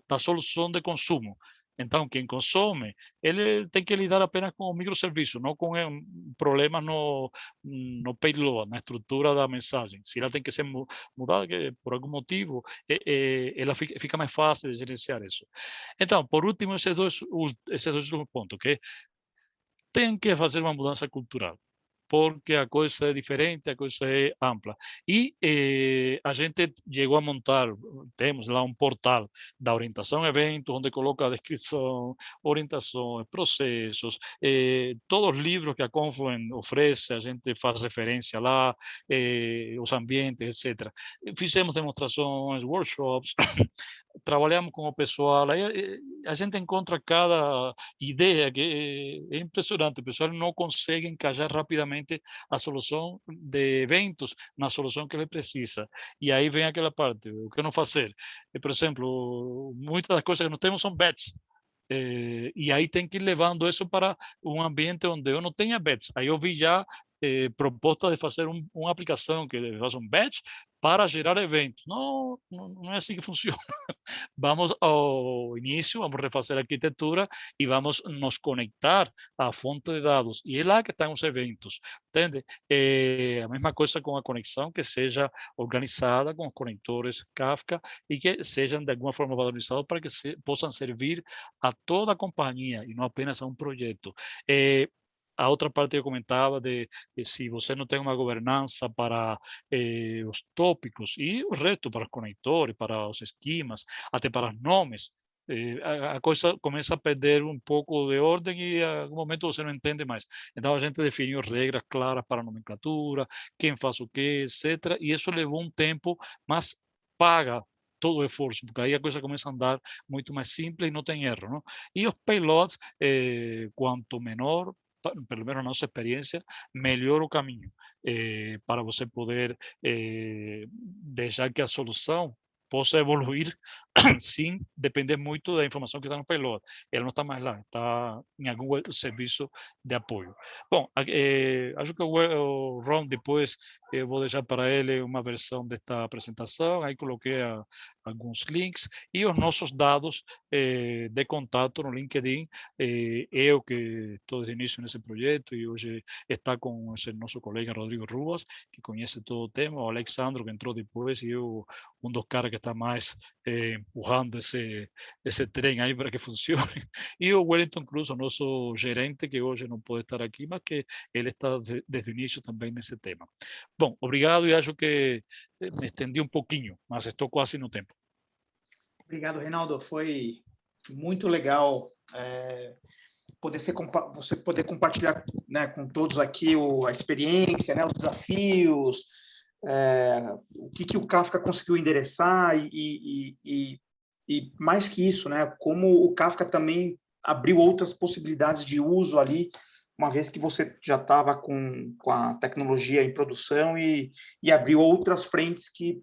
da solução de consumo. Então, quem consome, ele tem que lidar apenas com o microserviço, não com problemas no payload, na estrutura da mensagem. Se ela tem que ser mudada por algum motivo, ela fica mais fácil de gerenciar isso. Então, por último, esses dois últimos pontos, que tem que fazer uma mudança cultural, porque a coisa é diferente, a coisa é ampla. E a gente chegou a montar, temos lá um portal da orientação a eventos, onde coloca a descrição, orientações, processos, todos os livros que a Confluent oferece, a gente faz referência lá, os ambientes, etc. Fizemos demonstrações, workshops, trabalhamos com o pessoal, aí a gente encontra cada ideia que é impressionante, o pessoal não consegue encaixar rapidamente a solução de eventos na solução que ele precisa. E aí vem aquela parte, o que não fazer? Por exemplo, muitas das coisas que nós temos são batch. E aí tem que ir levando isso para um ambiente onde eu não tenha batch. Aí eu vi já proposta de fazer uma aplicação que faça um batch para gerar eventos. Não, não é assim que funciona. Vamos ao início, vamos refazer a arquitetura e vamos nos conectar à fonte de dados. E é lá que estão os eventos, entende? A mesma coisa com a conexão, que seja organizada com os conectores Kafka e que sejam de alguma forma valorizados para que possam servir a toda a companhia e não apenas a um projeto. A outra parte que eu comentava de se você não tem uma governança para os tópicos e o resto para os conectores, para os esquemas, até para os nomes, a coisa começa a perder um pouco de ordem e a algum momento você não entende mais. Então a gente definiu regras claras para a nomenclatura, quem faz o quê, etc. E isso levou um tempo, mas paga todo o esforço, porque aí a coisa começa a andar muito mais simples e não tem erro, não? E os payloads, quanto menor, pelo menos na nossa experiência, melhor o caminho para você poder deixar que a solução possa evoluir sem depender muito da informação que está no payload. Ela não está mais lá, está em algum serviço de apoio. Bom, acho que o Ron depois eu vou deixar para ele uma versão desta apresentação, aí coloquei alguns links e os nossos dados de contato no LinkedIn. Eu que estou desde o início nesse projeto e hoje está com esse nosso colega Rodrigo Rubas, que conhece todo o tema, o Alexandro, que entrou depois, e eu, um dos caras que está mais empurrando esse trem aí para que funcione, e o Wellington Cruz, o nosso gerente, que hoje não pode estar aqui, mas que ele está desde o início também nesse tema. Bom, obrigado, e acho que me estendi um pouquinho, mas estou quase no tempo. Obrigado, Reinaldo. Foi muito legal você poder compartilhar, né, com todos aqui a experiência, né, os desafios, o que o Kafka conseguiu endereçar e mais que isso, né, como o Kafka também abriu outras possibilidades de uso ali, uma vez que você já estava com a tecnologia em produção e abriu outras frentes que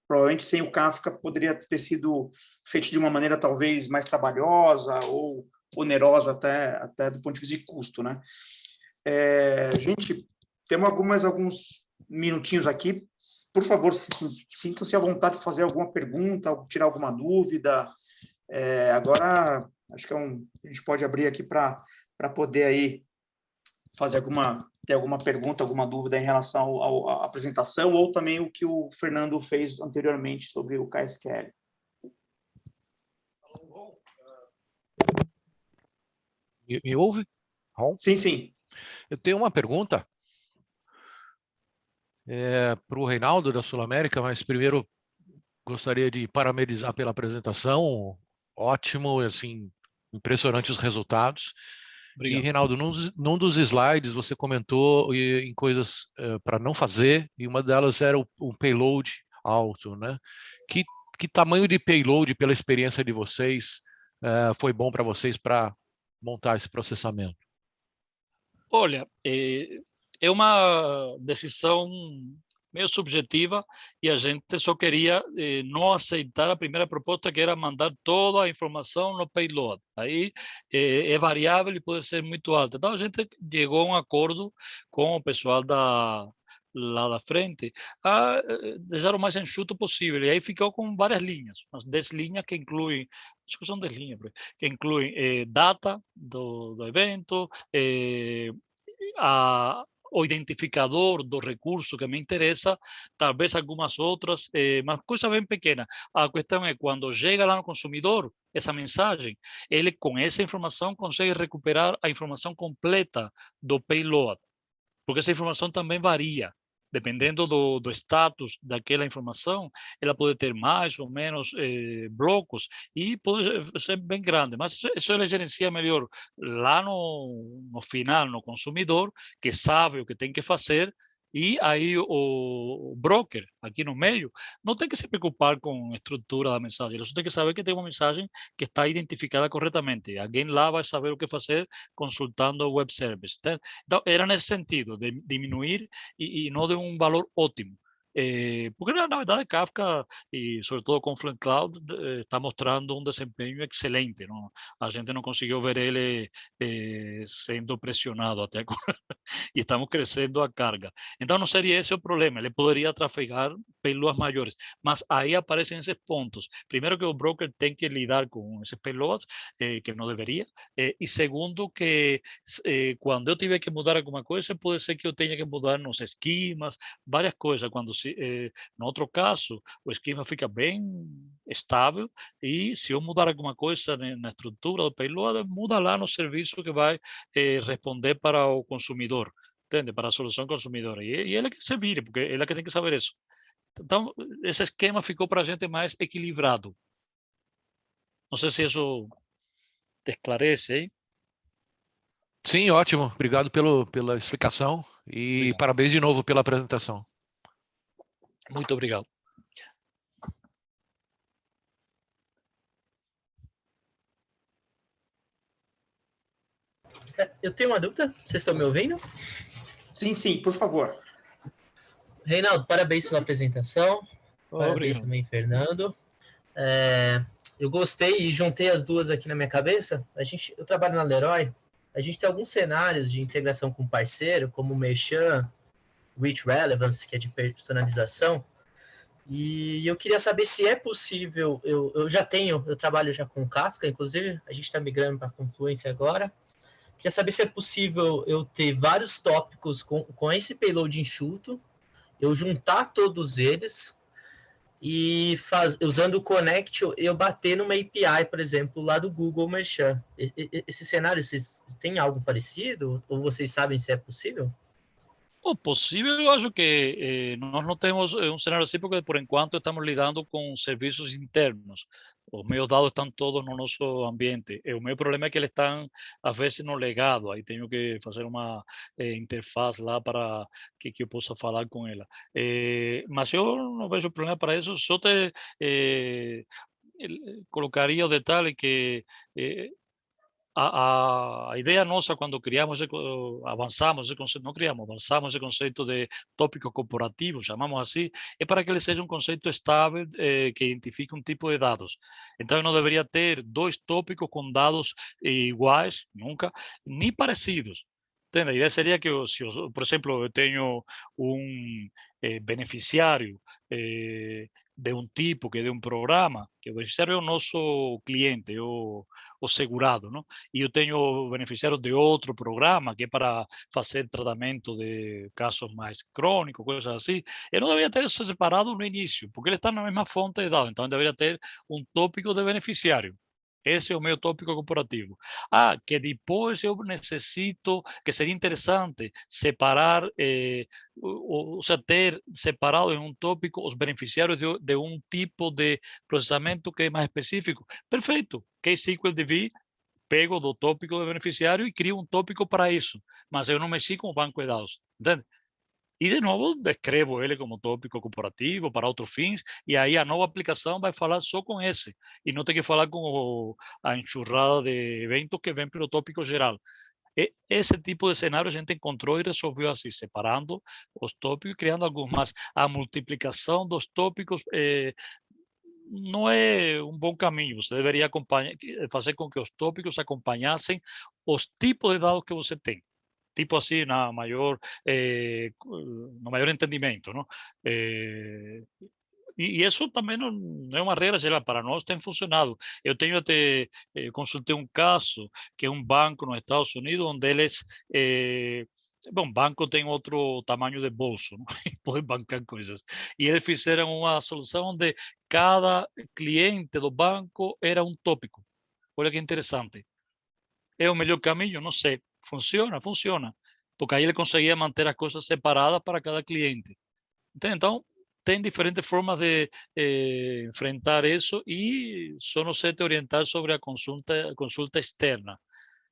provavelmente sem o Kafka poderia ter sido feito de uma maneira talvez mais trabalhosa ou onerosa até do ponto de vista de custo, né? Gente, temos alguns minutinhos aqui. Por favor, sintam-se à vontade de fazer alguma pergunta, tirar alguma dúvida. Agora, acho que a gente pode abrir aqui para poder aí fazer ter alguma pergunta, alguma dúvida em relação à apresentação, ou também o que o Fernando fez anteriormente sobre o KSQL. Me ouve? Sim, sim. Eu tenho uma pergunta para o Reinaldo da Sul América, mas primeiro gostaria de parabenizar pela apresentação. Ótimo, assim, impressionante os resultados. Obrigado. E, Reinaldo, num dos slides você comentou em coisas para não fazer, e uma delas era um payload alto, né? Que tamanho de payload, pela experiência de vocês, foi bom para vocês para montar esse processamento? Olha, é uma decisão meio subjetiva, e a gente só queria não aceitar a primeira proposta, que era mandar toda a informação no payload. Aí é variável e pode ser muito alta. Então a gente chegou a um acordo com o pessoal lá da frente a deixar o mais enxuto possível. E aí ficou com várias linhas, umas 10 linhas que incluem, acho que são 10 linhas, que incluem data do evento, o identificador do recurso que me interessa, talvez algumas outras, mas coisa bem pequena. A questão é, quando chega lá no consumidor, essa mensagem, ele com essa informação consegue recuperar a informação completa do payload, porque essa informação também varia. Dependendo do status daquela informação, ela pode ter mais ou menos blocos, e pode ser bem grande, mas isso ele gerencia melhor lá no final, no consumidor, que sabe o que tem que fazer, e aí o broker, aqui no meio, não tem que se preocupar com a estrutura da mensagem, ele só tem que saber que tem uma mensagem que está identificada corretamente. Alguém lá vai saber o que fazer consultando o web service. Então, era nesse sentido, de diminuir e não de um valor ótimo. Porque, na verdade, Kafka, e sobretudo Confluent Cloud, está mostrando um desempenho excelente. Não? A gente não conseguiu ver ele sendo pressionado até agora, e estamos crescendo a carga. Então, não seria esse o problema. Ele poderia trafegar payloads maiores, mas aí aparecem esses pontos. Primeiro, que o broker tem que lidar com esses payloads, que não deveria, e segundo, que quando eu tiver que mudar alguma coisa, pode ser que eu tenha que mudar nos esquemas, várias coisas. Quando no outro caso, o esquema fica bem estável, e se eu mudar alguma coisa na estrutura do payload, muda lá no serviço que vai responder para o consumidor, entende? Para a solução consumidora. E ele que se vire, porque ele é que tem que saber isso. Então, esse esquema ficou para a gente mais equilibrado. Não sei se isso te esclarece aí. Sim, ótimo. Obrigado pela explicação e Obrigado. parabéns de novo pela apresentação. Muito obrigado. Eu tenho uma dúvida, vocês estão me ouvindo? Sim, sim, por favor. Reinaldo, parabéns pela apresentação. Parabéns também, Fernando. Eu gostei e juntei as duas aqui na minha cabeça. Eu trabalho na Leroy, a gente tem alguns cenários de integração com parceiro, como o Merchan, Rich Relevance, que é de personalização, e eu queria saber se é possível, eu trabalho já com Kafka, inclusive, a gente está migrando para a Confluence agora. Queria saber se é possível eu ter vários tópicos com esse payload enxuto, eu juntar todos eles, e usando o Connect, eu bater numa API, por exemplo, lá do Google Merchant. Esse cenário, vocês têm algo parecido? Ou vocês sabem se é possível? O possível, eu acho que nós não temos um cenário assim, porque por enquanto estamos lidando com serviços internos. Os meus dados estão todos no nosso ambiente. O meu problema é que eles estão, às vezes, no legado. Aí tenho que fazer uma interface lá para que eu possa falar com ela. Mas eu não vejo problema para isso. Só te colocaria o detalhe que a ideia nossa quando criamos, avançamos esse conceito, não criamos, avançamos esse conceito de tópicos corporativos, chamamos assim, é para que ele seja um conceito estável que identifique um tipo de dados. Então, eu não deveria ter dois tópicos com dados iguais, nunca, nem parecidos. Entende? A ideia seria que, por exemplo, eu tenho um beneficiário de um tipo, que é de um programa, que o beneficiário é o nosso cliente, o segurado, não? E eu tenho beneficiários de outro programa, que é para fazer tratamento de casos mais crônicos, coisas assim. Eu não deveria ter isso separado no início, porque ele está na mesma fonte de dados. Então, eu deveria ter um tópico de beneficiário. Esse é o meu tópico corporativo. Que depois eu necessito, que seria interessante separar, ou seja, ter separado em um tópico os beneficiários de um tipo de processamento que é mais específico. Perfeito. KSQLDB, pego do tópico de beneficiário e crio um tópico para isso. Mas eu não mexi com o banco de dados. Entende? E, de novo, descrevo ele como tópico corporativo para outros fins, e aí a nova aplicação vai falar só com esse, e não tem que falar com a enxurrada de eventos que vem pelo tópico geral. Esse tipo de cenário a gente encontrou e resolveu assim, separando os tópicos e criando alguns mais. A multiplicação dos tópicos não é um bom caminho. Você deveria fazer com que os tópicos acompanhassem os tipos de dados que você tem. Tipo assim, no maior entendimento, não? E isso também não é uma regra geral, para nós tem funcionado. Eu tenho até, consultei um caso, que é um banco nos Estados Unidos, onde eles, bom, banco tem outro tamanho de bolso, não? Podem bancar coisas. E eles fizeram uma solução onde cada cliente do banco era um tópico. Olha que interessante. É o melhor caminho? Não sei. Funciona, funciona. Porque aí ele conseguia manter as coisas separadas para cada cliente. Entende? Então, tem diferentes formas de enfrentar isso e só não sei te orientar sobre a consulta externa.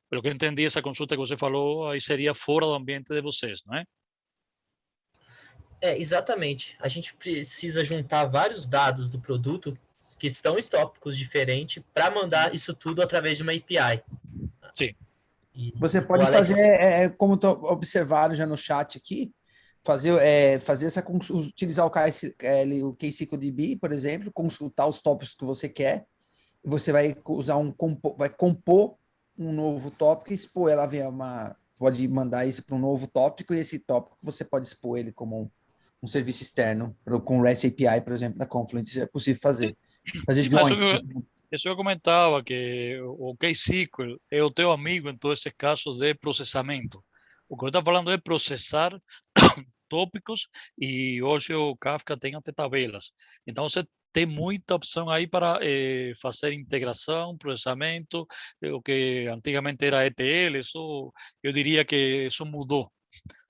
Pelo que eu entendi, essa consulta que você falou aí seria fora do ambiente de vocês, não é? Exatamente. A gente precisa juntar vários dados do produto que estão em tópicos diferentes para mandar isso tudo através de uma API. Sim. Você O pode Alex... fazer, como observaram já no chat aqui, fazer utilizar o KSQLDB, por exemplo, consultar os tópicos que você quer, e você vai usar vai compor um novo tópico e expor ela pode mandar isso para um novo tópico, e esse tópico você pode expor ele como um serviço externo, com o REST API, por exemplo, da Confluent, é possível fazer. Fazer Sim, mas join. isso eu comentava, que o KSQL é o teu amigo em todos esses casos de processamento. O que eu estou falando é processar tópicos, e hoje o Kafka tem até tabelas. Então, você tem muita opção aí para fazer integração, processamento, o que antigamente era ETL, isso, eu diria que isso mudou.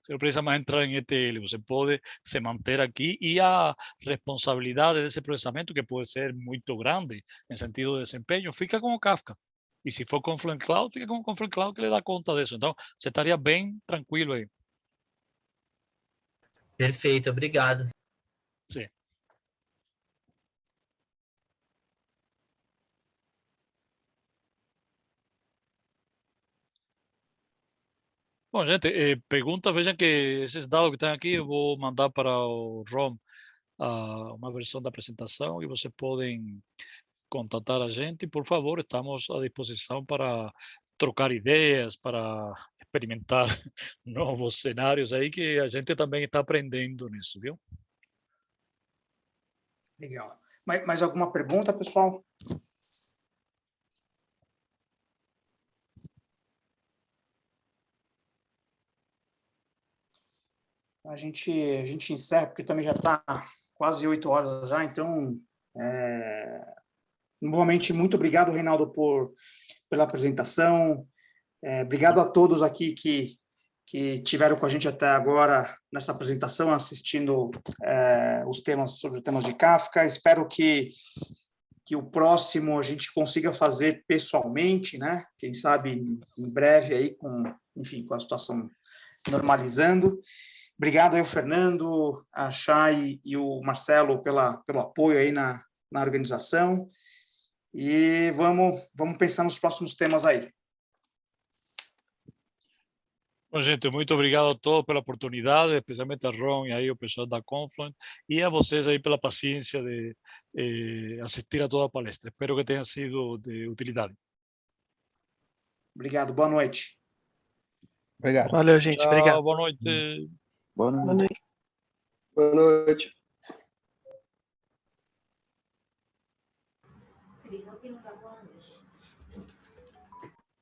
Você não precisa mais entrar em ETL, você pode se manter aqui, e a responsabilidade desse processamento, que pode ser muito grande em sentido de desempenho, fica com o Kafka. E se for Confluent Cloud, fica com o Confluent Cloud, que lhe dá conta disso. Então, você estaria bem tranquilo aí. Perfeito, obrigado. Sim. Bom, gente, pergunta, vejam que esses dados que estão aqui eu vou mandar para o Rom uma versão da apresentação, e vocês podem contatar a gente. Por favor, estamos à disposição para trocar ideias, para experimentar novos cenários aí, que a gente também está aprendendo nisso, viu? Legal. Mais alguma pergunta, pessoal? A gente encerra, porque também já está quase 8 horas já, então, novamente, muito obrigado, Reinaldo, pela apresentação. Obrigado a todos aqui que tiveram com a gente até agora nessa apresentação, assistindo os temas de Kafka. Espero que o próximo a gente consiga fazer pessoalmente, né? Quem sabe em breve aí, com a situação normalizando. Obrigado aí ao Fernando, a Chay e o Marcelo pelo apoio aí na organização. E vamos pensar nos próximos temas aí. Bom, gente, muito obrigado a todos pela oportunidade, especialmente a Ron e aí o pessoal da Confluent, e a vocês aí pela paciência de assistir a toda a palestra. Espero que tenha sido de utilidade. Obrigado, boa noite. Obrigado. Valeu, gente. Obrigado. Boa noite. Boa noite. Boa noite. Boa noite. Ele não tem boa noite.